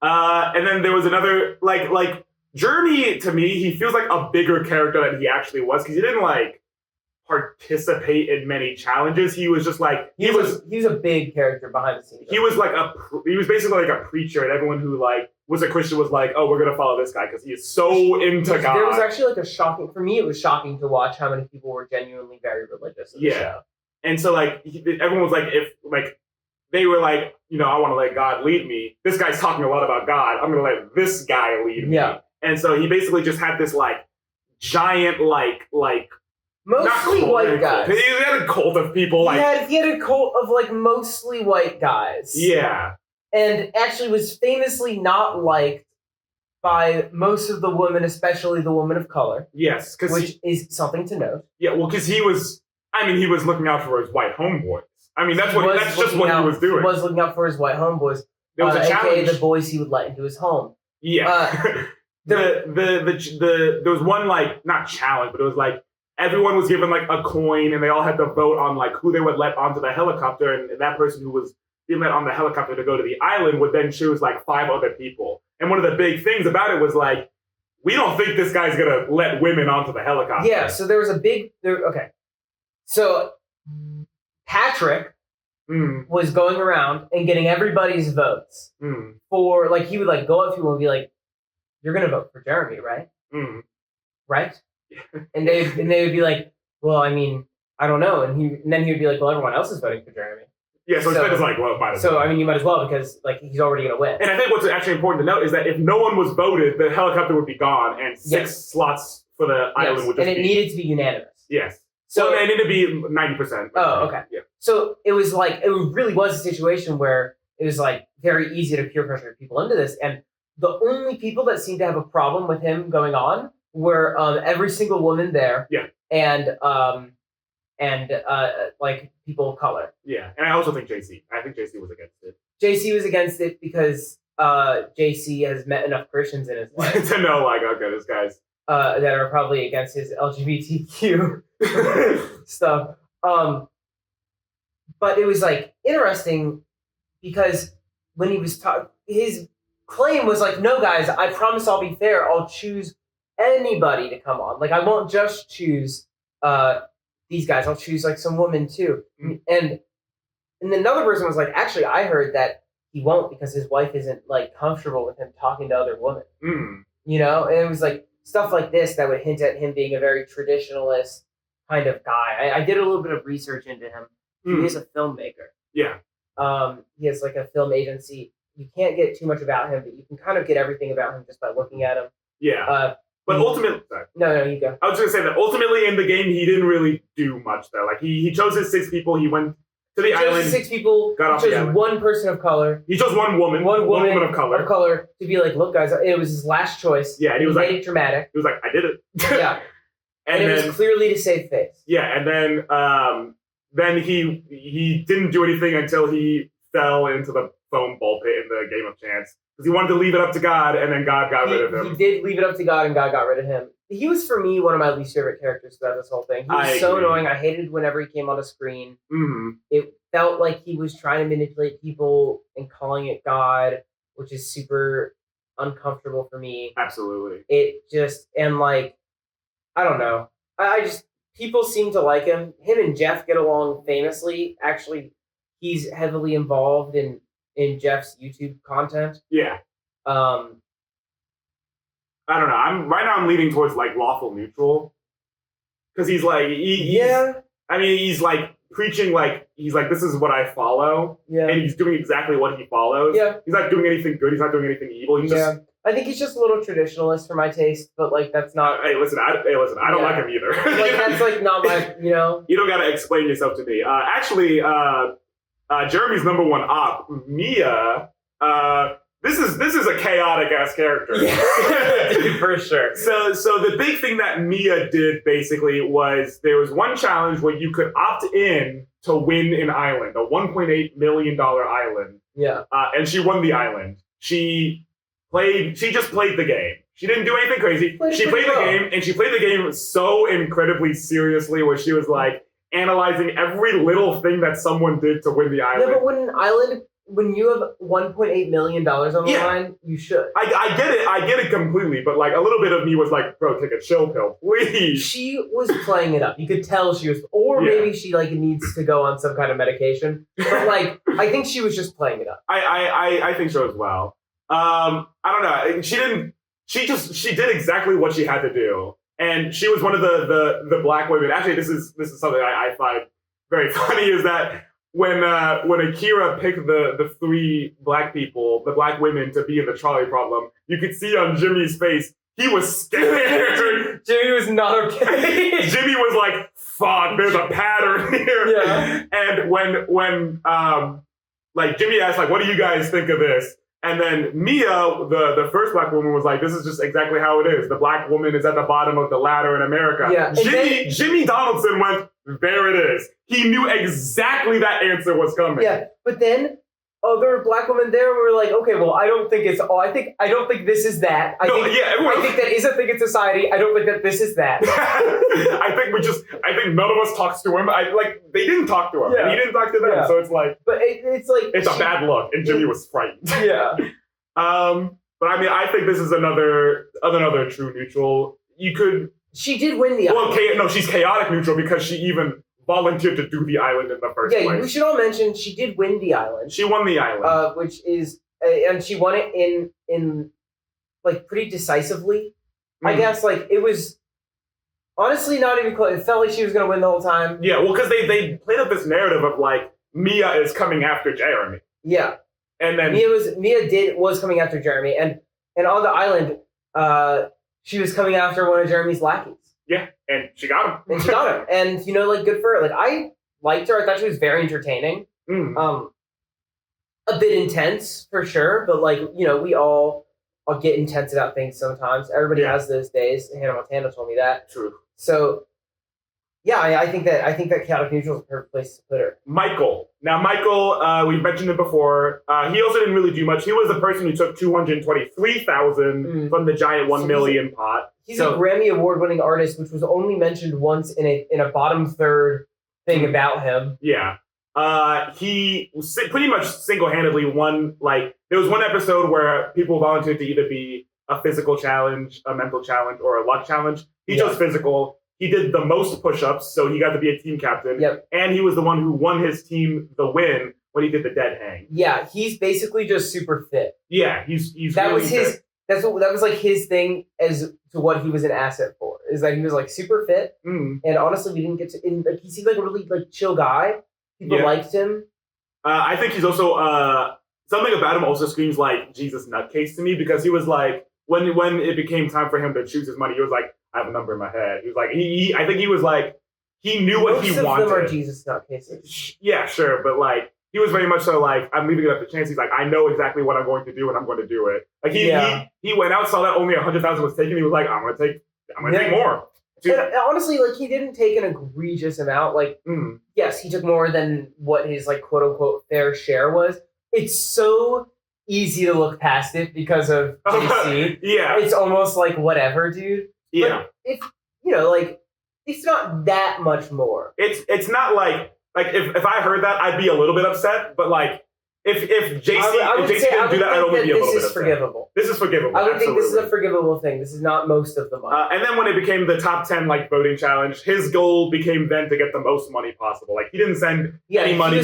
And then there was another like Jeremy. To me, he feels like a bigger character than he actually was because he didn't participate in many challenges. He was just like he was a big character behind the scenes. He was basically like a preacher, and everyone who was a Christian was like, oh, we're gonna follow this guy because he is so into God. There was actually for me, it was shocking to watch how many people were genuinely very religious. In the show. And so everyone was like, if they were like, I want to let God lead me. This guy's talking a lot about God. I'm gonna let this guy lead me. Yeah. And so he basically just had this giant
mostly white guys.
He had a cult of people.
He had a cult of mostly white guys.
Yeah.
And actually was famously not liked by most of the women, especially the women of color.
Yes,
which is something to note.
Yeah, well, because he was looking out for his white homeboys. I mean, that's just what he was doing.
He was looking out for his white homeboys.
There was a challenge.
AKA the boys he would let into his home.
Yeah. There was one not challenge, but it was everyone was given a coin and they all had to vote on who they would let onto the helicopter, and that person who was being let on the helicopter to go to the island would then choose 5 other people. And one of the big things about it was we don't think this guy's gonna let women onto the helicopter.
Yeah, so there was So Patrick was going around and getting everybody's votes for he would go up to people and be like, "You're gonna vote for Jeremy, right? Right?" And they would be like, "Well, I mean, I don't know." And then he would be like, "Well, everyone else is voting for Jeremy."
Yeah, so instead it's well, might as well.
So I mean, you might as well because he's already gonna win.
And I think what's actually important to note is that if no one was voted, the helicopter would be gone, and 6 slots for the island would just
be. And it needed to be unanimous.
Yes. So it needed to be 90%.
Oh, okay. Yeah. So it was it really was a situation where it was very easy to peer pressure people into this, and the only people that seemed to have a problem with him going on were every single woman there.
Yeah.
And people of color.
Yeah, and I also think JC. I think JC was against it.
JC was against it because JC has met enough Christians in his life
to know okay, this guy's
that are probably against his LGBTQ stuff. But it was interesting because when he was his claim was no guys, I promise I'll be fair. I'll choose anybody to come on. I won't just choose these guys. I'll choose some women too. And another person was actually I heard that he won't because his wife isn't comfortable with him talking to other women. And it was stuff like this that would hint at him being a very traditionalist kind of guy. I did a little bit of research into him. He is a filmmaker.
Yeah.
He has a film agency. You can't get too much about him, but you can kind of get everything about him just by looking at him.
Yeah. But ultimately, sorry.
No, you go.
I was going to say that ultimately in the game, he didn't really do much though. He chose his 6 people. He went to the island.
6 people. He chose one person of color.
He chose one woman. One woman of color. To be look, guys, it was his last choice. Yeah, and he was made it dramatic. He was I did it. Yeah. And then, it was clearly to save face. Yeah, and then then he didn't do anything until he fell into the foam ball pit in the game of chance. Because he wanted to leave it up to God, and then God got rid of him.
He did leave it up to God, and God got rid of him. He was, for me, one of my least favorite characters throughout this whole thing. He was so annoying. I hated whenever he came on the screen.
Mm-hmm.
It felt like he was trying to manipulate people and calling it God, which is super uncomfortable for me.
Absolutely.
It just, and like, I don't know. I just, people seem to like him. Him and Jeff get along famously. Actually, he's heavily involved in Jeff's YouTube content.
Yeah. I don't know. I'm leaning towards like lawful neutral, because he's like he's like preaching like this is what I follow, and he's doing exactly what he follows. Yeah, he's not doing anything good. He's not doing anything evil.
I think he's just a little traditionalist for my taste, but like that's not.
Hey, listen, I don't like him either.
Like that's like not my,
You don't gotta explain yourself to me. Actually, Jeremy's number one op, Mia. This is a chaotic ass character.
Yeah. For sure.
So the big thing that Mia did basically was there was one challenge where you could opt in to win an island, a $1.8 million island.
Yeah.
And she won the island. She just played the game. She didn't do anything crazy. She played the game, and she played the game so incredibly seriously, where she was like analyzing every little thing that someone did to win the island.
Yeah, but when you have $1.8 million on the line, you should.
I get it completely, but like a little bit of me was like, bro, take a chill pill, please.
She was playing it up. You could tell she was, or maybe she like needs to go on some kind of medication. But like, I think she was just playing it up.
I think so as well. I don't know. She did exactly what she had to do. And she was one of the black women. Actually, this is something I find very funny, is that when Akira picked the three black people, the black women, to be in the trolley problem, you could see on Jimmy's face, he was scared.
Jimmy was not okay.
Jimmy was like, fuck, there's a pattern here.
Yeah.
And when like Jimmy asked, like, what do you guys think of this? And then Mia, the first black woman, was like, this is just exactly how it is. The black woman is at the bottom of the ladder in America.
Yeah.
Jimmy Donaldson went, there it is. He knew exactly that answer was coming.
Yeah, but then other black women there were like, okay, well, I don't think this is that. I think that is a thing in society. I don't think that this is that.
I think none of us talks to him. They didn't talk to him, and he didn't talk to them. Yeah. So it's like,
but it's like
it's a bad look, and Jimmy was frightened.
Yeah.
But I mean, I think this is another true neutral.
She did win the island.
No, she's chaotic neutral because she even volunteered to do the island in the first place.
Yeah, we should all mention she did win the island.
She won the island.
Which is, and she won it in like pretty decisively. I guess like it was honestly not even close. It felt like she was going to win the whole time.
Yeah, well, because they played up this narrative of like Mia is coming after Jeremy.
Yeah,
and then
Mia was coming after Jeremy, and on the island, she was coming after one of Jeremy's lackeys.
Yeah, and she got him.
And like, good for her. Like, I liked her. I thought she was very entertaining. A bit intense, for sure. But, like, we all get intense about things sometimes. Everybody has those days. Hannah Montana told me that.
True.
So, yeah, I think that chaotic neutral is a perfect place to put her.
Michael. Now, Michael, we've mentioned it before. He also didn't really do much. He was the person who took $223,000 from the giant $1 million pot.
He's a Grammy Award-winning artist, which was only mentioned once in a bottom third thing about him.
Yeah. He pretty much single-handedly won, like, there was one episode where people volunteered to either be a physical challenge, a mental challenge, or a luck challenge. He chose physical. He did the most push-ups, so he got to be a team captain.
Yep.
And he was the one who won his team the win when he did the dead hang.
Yeah, he's basically just super fit.
Yeah, he's
that
really
was his. Fit. That was like his thing as to what he was an asset for. Is that he was like super fit, and honestly, we didn't get to. He seemed like a really like chill guy. People liked him.
I think he's also something about him also screams like Jesus nutcase to me, because he was like when it became time for him to choose his money, he was like, I have a number in my head. He was like I think he was like he knew what he wanted.
Most of them are Jesus nutcases.
Yeah, sure, but like. He was very much so like, I'm leaving it up to chance. He's like, I know exactly what I'm going to do, and I'm going to do it. Like he went out, saw that only 100,000 was taken. He was like, I'm going to take more.
And honestly, like, he didn't take an egregious amount. Like, yes, he took more than what his, like, quote unquote fair share was. It's so easy to look past it because of JC.
Yeah.
It's almost like whatever, dude.
Yeah.
But if, like, it's not that much more.
It's not like if I heard that, I'd be a little bit upset, but like, if JC didn't do that, I'd only be a little bit upset. This is forgivable. This is forgivable.
I would think this is a forgivable thing. This is not most of the money.
And then when it became the top 10 like voting challenge, his goal became then to get the most money possible. Like, he didn't send any money.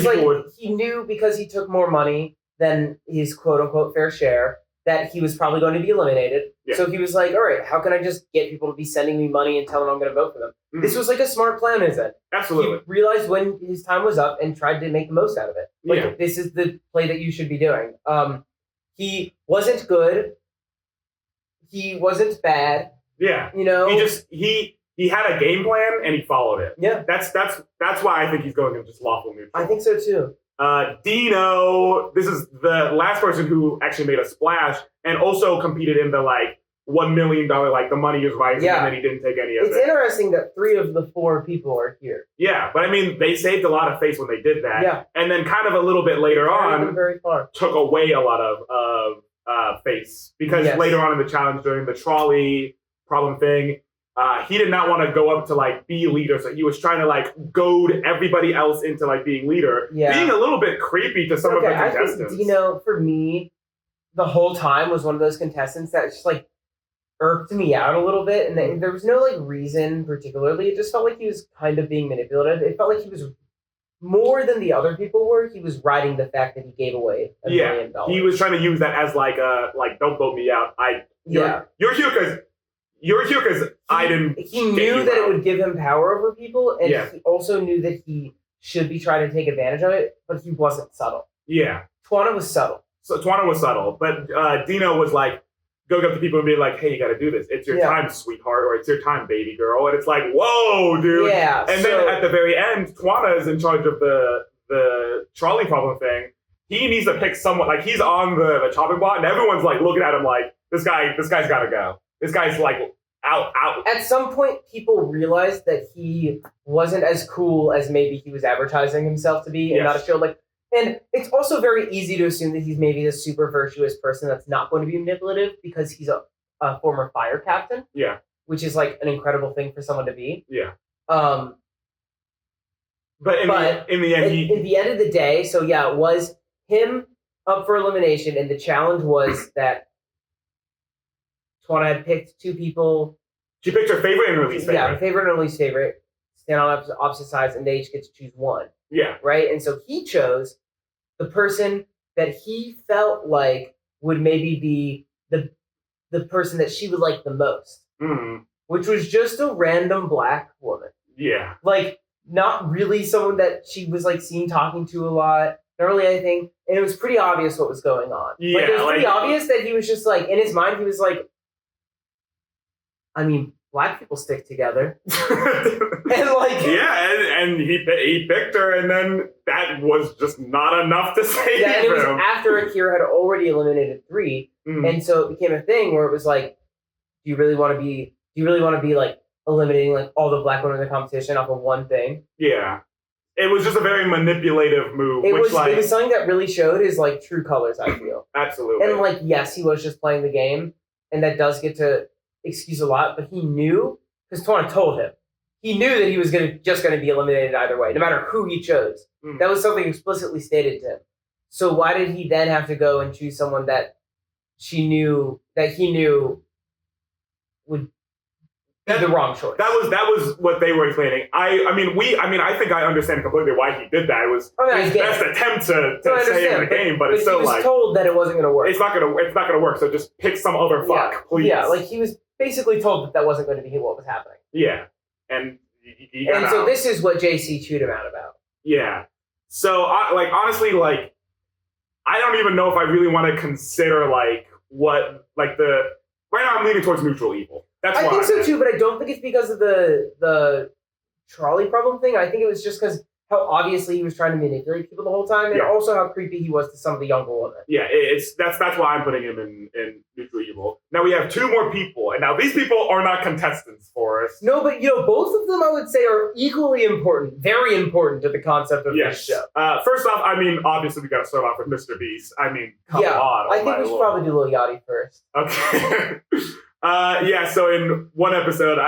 He knew because he took more money than his quote unquote fair share that he was probably going to be eliminated. Yeah. So he was like, all right, how can I just get people to be sending me money and tell them I'm going to vote for them? Mm-hmm. This was like a smart plan, is it?
Absolutely.
He realized when his time was up and tried to make the most out of it. Like, this is the play that you should be doing. He wasn't good. He wasn't bad.
Yeah.
You know?
He had a game plan and he followed it.
Yeah.
That's why I think he's going to just lawful neutral.
I think so too.
Deano, this is the last person who actually made a splash and also competed in the like $1 million, like the money is rising, and then he didn't take any of it.
It's interesting that 3 of the 4 people are here.
Yeah, but I mean, they saved a lot of face when they did that.
Yeah.
And then kind of a little bit later on,
very far.
took away a lot of face because later on in the challenge during the trolley problem thing, he did not want to go up to like be leader, so he was trying to like goad everybody else into like being leader, being a little bit creepy to some of the contestants.
I think, for me, the whole time was one of those contestants that just like irked me out a little bit, and there was no like reason particularly. It just felt like he was kind of being manipulative. It felt like he was more than the other people were. He was riding the fact that he gave away $1 million.
He was trying to use that as like a don't vote me out. You're here because I didn't.
He knew that it would give him power over people, and he also knew that he should be trying to take advantage of it, but he wasn't subtle.
Yeah.
Twana was subtle.
So Twana was subtle, but Deano was like, going up to people and be like, hey, you got to do this. It's your time, sweetheart, or it's your time, baby girl. And it's like, whoa, dude.
Yeah.
And then at the very end, Twana is in charge of the trolley problem thing. He needs to pick someone. Like, he's on the chopping block, and everyone's like looking at him like, this guy's got to go. This guy's like out.
At some point, people realized that he wasn't as cool as maybe he was advertising himself to be, and not a show like. And it's also very easy to assume that he's maybe a super virtuous person that's not going to be manipulative because he's a former fire captain.
Yeah. Which
is like an incredible thing for someone to be.
Yeah.
But
in the end,
at the end of the day, so it was him up for elimination, and the challenge was that Twana had picked 2 people.
She picked her favorite and her least favorite.
Yeah, her favorite and her least favorite. Stand on opposite sides, and they each get to choose one.
Yeah.
Right? And so he chose the person that he felt like would maybe be the person that she would like the most.
Mm-hmm.
Which was just a random black woman.
Yeah.
Like, not really someone that she was like seen talking to a lot. Not really anything. And it was pretty obvious what was going on.
Yeah.
Like, it was pretty obvious that he was just like, in his mind, he was like, I mean, black people stick together. And like,
and he picked her, and then that was just not enough to save him.
It was after Akira had already eliminated 3, and so it became a thing where it was like, do you really want to be like eliminating like all the black women in the competition off of one thing?
Yeah, it was just a very manipulative move.
It was something that really showed his like true colors, I feel.
Absolutely.
And like, yes, he was just playing the game, and that does get to excuse a lot, but he knew, because Twana told him, he knew that he was just going to be eliminated either way, no matter who he chose. That was something explicitly stated to him. So why did he then have to go and choose someone that he knew would be the wrong choice? That
was what they were explaining. I think I understand completely why he did that. It was his best attempt to stay in the game, but it's so like,
he was told that it wasn't going to work.
It's not going to work. So just pick some other fuck, please.
Yeah, like he was basically told that wasn't going to be what was happening.
Yeah. And
so this is what JC chewed him out about.
Yeah. So, honestly, like, I don't even know if I really want to consider, like, what, like, right now I'm leaning towards neutral evil. That's why.
I think so, too, but I don't think it's because of the trolley problem thing. I think it was just because how obviously he was trying to manipulate people the whole time, and also how creepy he was to some of the younger women.
Yeah, that's why I'm putting him in neutral evil. Now we have 2 more people, and now these people are not contestants for us.
No, but both of them I would say are equally important, very important to the concept of this show.
First off, I mean, obviously we got to start off with Mr. Beast. I mean, come on.
I think we should probably do Lil Yachty first.
Okay. So in one episode,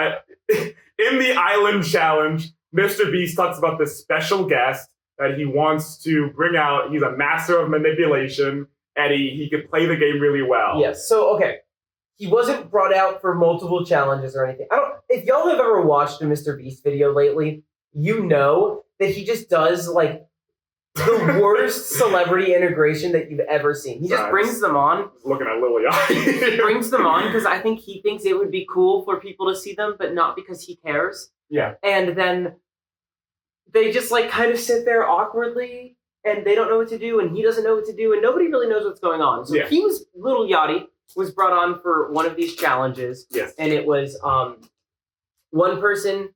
in the Island Challenge, Mr. Beast talks about this special guest that he wants to bring out. He's a master of manipulation, and he could play the game really well.
Yes. So, okay. He wasn't brought out for multiple challenges or anything. If y'all have ever watched a Mr. Beast video lately, you know that he just does, like, the worst celebrity integration that you've ever seen. He just brings them on.
Looking at Lil Yachty.
He brings them on because I think he thinks it would be cool for people to see them, but not because he cares.
Yeah.
And then they just like kind of sit there awkwardly and they don't know what to do and he doesn't know what to do and nobody really knows what's going on. So Lil Yachty was brought on for one of these challenges.
Yes.
And it was one person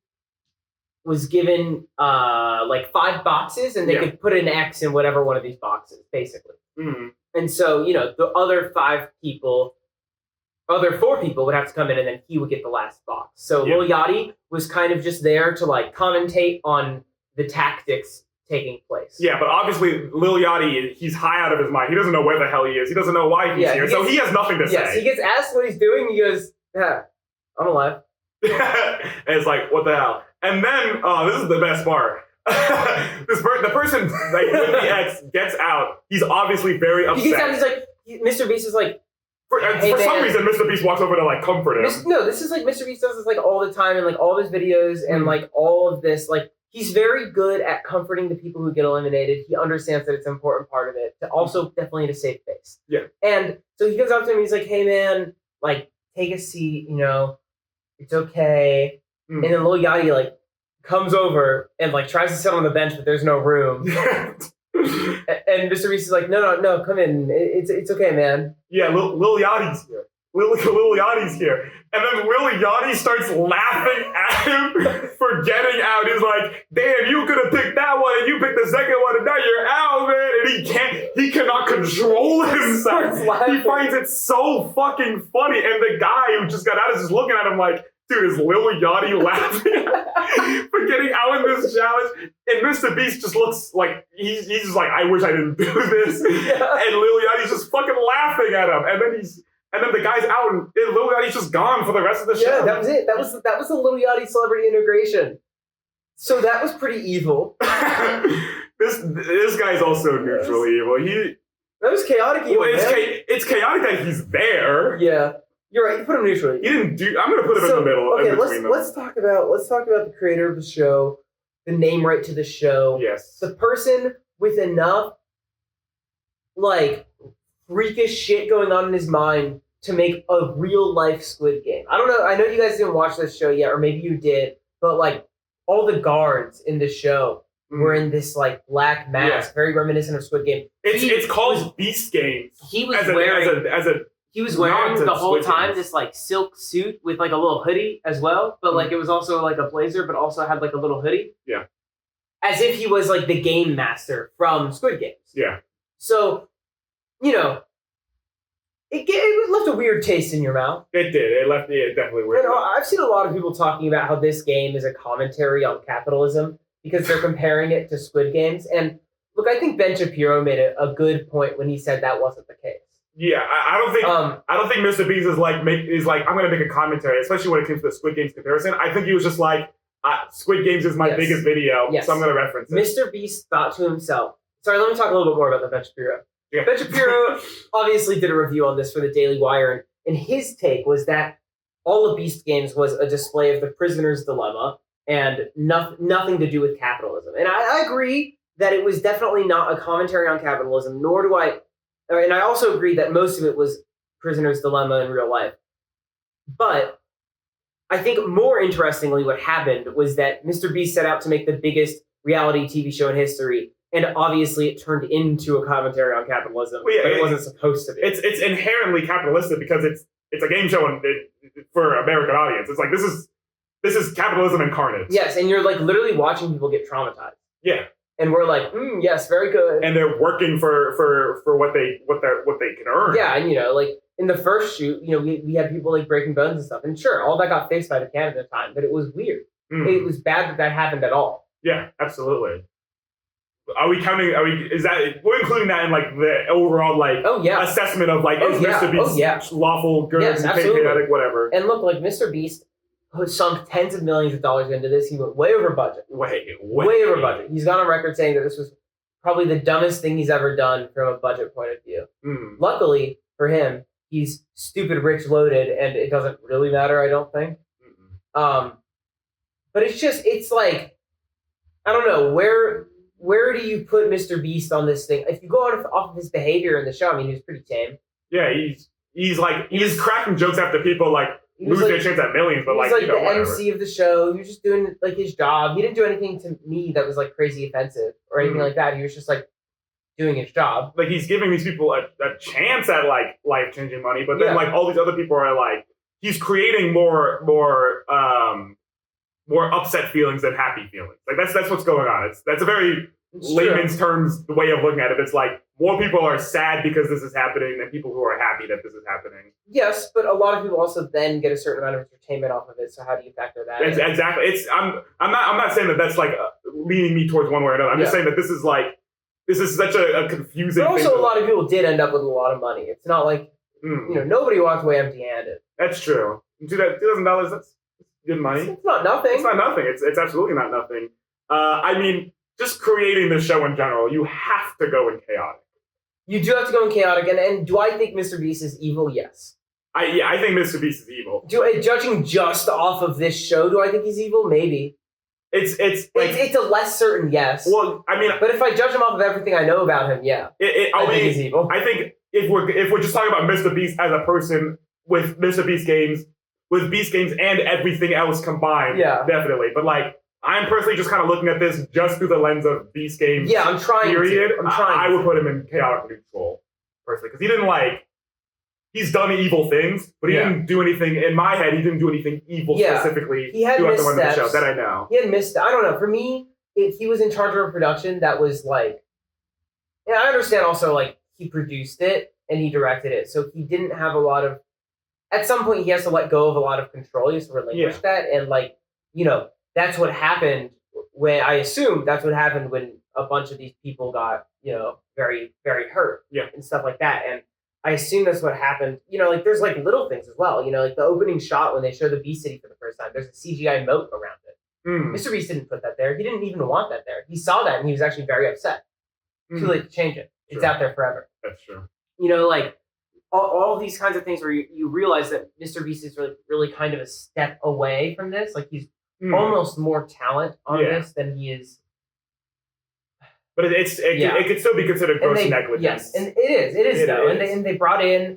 was given like 5 boxes and they could put an X in whatever one of these boxes, basically.
Mm-hmm.
And so, the other 4 people would have to come in and then he would get the last box. So Lil Yachty was kind of just there to like commentate on the tactics taking place.
Yeah, but obviously Lil Yachty, he's high out of his mind. He doesn't know where the hell he is. He doesn't know why he's here. So he has nothing to say.
Yes, he gets asked what he's doing. He goes, I'm alive.
And it's like, what the hell? And then, this is the best part. The person like with the X gets out. He's obviously very upset.
He gets out. He's like, Mr. Beast is like,
for some reason, Mr. Beast walks over to like comfort him.
This is like Mr. Beast does this like all the time and like all of his videos and like all of this. Like he's very good at comforting the people who get eliminated. He understands that it's an important part of it. To also definitely in a safe face.
Yeah.
And so he goes up to him. He's like, "Hey man, like take a seat. It's okay." And then Lil Yachty like comes over and like tries to sit on the bench, but there's no room. And Mr. Beast is like, no, come in. It's okay, man.
Yeah, Lil Yachty's here. Lil Yachty's here. And then Lil Yachty starts laughing at him for getting out. He's like, damn, you could have picked that one and you picked the second one and now you're out, man. And he cannot control himself. He finds it so fucking funny. And the guy who just got out is just looking at him like, dude, is Lil Yachty laughing for getting out in this challenge? And Mr. Beast just looks like, he's just like, I wish I didn't do this. Yeah. And Lil Yachty's just fucking laughing at him. And then the guy's out and Lil Yachty's just gone for the rest of the show.
Yeah, that was it. That was the Lil Yachty celebrity integration. So that was pretty evil.
This guy's also neutrally evil.
That was chaotic evil.
Well, it's chaotic that he's there.
Yeah. You're right. You put him neutrally.
I'm going to put him in the middle.
Okay, let's talk about the creator of the show, the name right to the show.
Yes.
The person with enough like freakish shit going on in his mind to make a real life Squid Game. I don't know. I know you guys didn't watch this show yet, or maybe you did, but like all the guards in the show were in this like black mask, very reminiscent of Squid Game.
It's called Beast Games.
He was wearing the whole time this like silk suit with like a little hoodie as well, but like it was also like a blazer, but also had like a little hoodie.
Yeah.
As if he was like the game master from Squid Games.
Yeah.
So, it left a weird taste in your mouth.
It did. It definitely weird.
I've seen a lot of people talking about how this game is a commentary on capitalism because they're comparing it to Squid Games. And look, I think Ben Shapiro made a good point when he said that wasn't the case.
Yeah, I don't think Mr. Beast is like I'm gonna make a commentary, especially when it comes to the Squid Games comparison. I think he was just like Squid Games is my biggest video, so I'm gonna reference it.
Mr. Beast thought to himself. Sorry, let me talk a little bit more about the Ben Shapiro.
Yeah.
Ben Shapiro obviously did a review on this for the Daily Wire, and his take was that all of Beast Games was a display of the prisoner's dilemma and nothing to do with capitalism. And I agree that it was definitely not a commentary on capitalism, and I also agree that most of it was prisoner's dilemma in real life. But I think more interestingly, what happened was that Mr. Beast set out to make the biggest reality TV show in history, and obviously it turned into a commentary on capitalism, but it wasn't supposed to be.
It's inherently capitalistic because it's a game show for American audience. It's like this is capitalism incarnate.
Yes, and you're like literally watching people get traumatized.
Yeah.
And we're like, yes, very good.
And they're working for what they can earn.
Yeah, and like in the first shoot, we had people like breaking bones and stuff. And sure, all that got fixed by the camera at the time, but it was weird. It was bad that happened at all.
Yeah, absolutely. We're including that in like the overall assessment of like is Mr. Beast lawful, good, chaotic, whatever.
And look, like Mr. Beast sunk tens of millions of dollars into this. He went way over budget. Way over budget. He's gone on record saying that this was probably the dumbest thing he's ever done from a budget point of view. Luckily for him, he's stupid rich loaded, and it doesn't really matter, I don't think. But it's like, I don't know, where do you put Mr. Beast on this thing? If you go off of his behavior in the show, I mean, he was pretty tame.
Yeah, he's cracking jokes after people like lose their chance at millions, but
he was like the
whatever.
MC of the show. He was just doing like his job. He didn't do anything to me that was like crazy offensive or anything like that. He was just like doing his job.
Like he's giving these people a chance at like life-changing money, but then like all these other people are like he's creating more upset feelings than happy feelings. Like that's what's going on. That's a very layman's terms way of looking at it. It's like more people are sad because this is happening than people who are happy that this is happening.
Yes, but a lot of people also then get a certain amount of entertainment off of it. So how do you factor that in?
Exactly. I'm not saying that that's like leaning me towards one way or another. I'm just saying that this is such a confusing.
But also,
thing
a lot of people did end up with a lot of money. It's not like nobody walked away empty-handed.
That's true. $2,000. That's good money.
It's not nothing.
It's not nothing. It's absolutely not nothing. I mean, just creating the show in general, you have to go in chaotic.
You do have to go in chaotic, and do I think Mr. Beast is evil? Yes.
I think Mr. Beast is evil.
Judging just off of this show, do I think he's evil? Maybe.
It's
a less certain yes.
Well, I mean,
but if I judge him off of everything I know about him, yeah, I think he's evil.
I think if we're just talking about Mr. Beast as a person with Mr. Beast games, with Beast games and everything else combined, definitely. But like, I'm personally just kind of looking at this just through the lens of Beast games.
Yeah, I'm trying.
Period.
I'm trying.
I would put him in chaotic neutral personally because he didn't like. He's done evil things, but he didn't do anything. In my head, he didn't do anything evil specifically.
He had
throughout the run of the show
missteps.
that I know.
He had missed. I don't know. For me, he was in charge of a production that was like. Yeah, I understand. Also, like he produced it and he directed it, so he didn't have a lot of. At some point, he has to let go of a lot of control. He has to relinquish that, and like that's what happened when I assume that's what happened when a bunch of these people got very very hurt and stuff like that, and. I assume that's what happened. Like there's like little things as well. Like the opening shot when they show the Beast City for the first time, there's a CGI moat around it. Mr. Beast didn't put that there. He didn't even want that there. He saw that and he was actually very upset. Too late to change it. It's out there forever.
That's true.
Like all these kinds of things where you realize that Mr. Beast is really kind of a step away from this. Like he's almost more talent on this than he is.
But it could still be considered gross negligence.
Yes, and it is though. And they brought in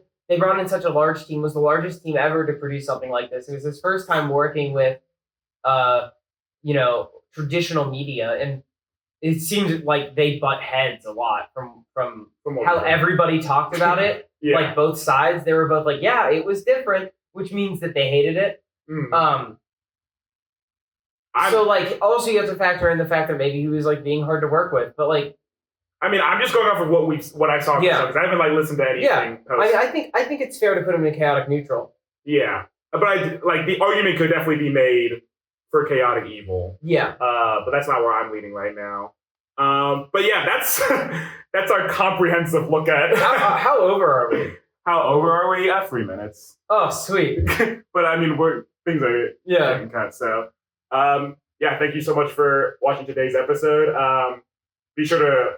such a large team. It was the largest team ever to produce something like this. It was his first time working with, traditional media, and it seemed like they butt heads a lot from how everybody talked about it. Like both sides, they were both like, yeah, it was different, which means that they hated it. So, like, also you have to factor in the fact that maybe he was, like, being hard to work with. But, like...
I mean, I'm just going off of what I saw because I haven't, like, listened to anything.
Yeah, I think it's fair to put him in chaotic neutral.
Yeah. But, the argument could definitely be made for chaotic evil.
Yeah.
But that's not where I'm leaning right now. But, yeah, that's our comprehensive look at...
How over are we?
How over are we? 3 minutes.
Oh, sweet.
But, I mean, things are getting cut, so... thank you so much for watching today's episode. Be sure to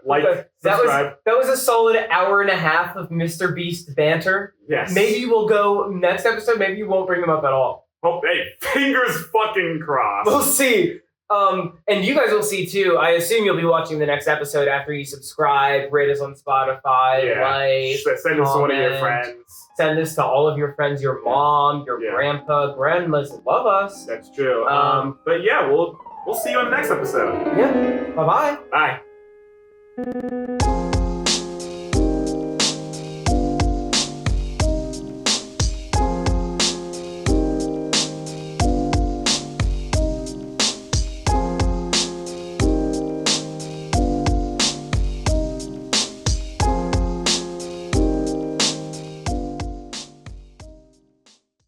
subscribe.
That was a solid hour and a half of Mr. Beast banter.
Yes.
Maybe we'll go next episode. Maybe you won't bring him up at all.
Oh, hey, fingers fucking crossed.
We'll see. And you guys will see too. I assume you'll be watching the next episode after you subscribe, rate us on Spotify,
send us to one of your friends.
Send this to all of your friends, your mom, your grandpa, grandmas love us.
That's true. But yeah, we'll see you on the next episode.
Yeah. Bye-bye.
Bye.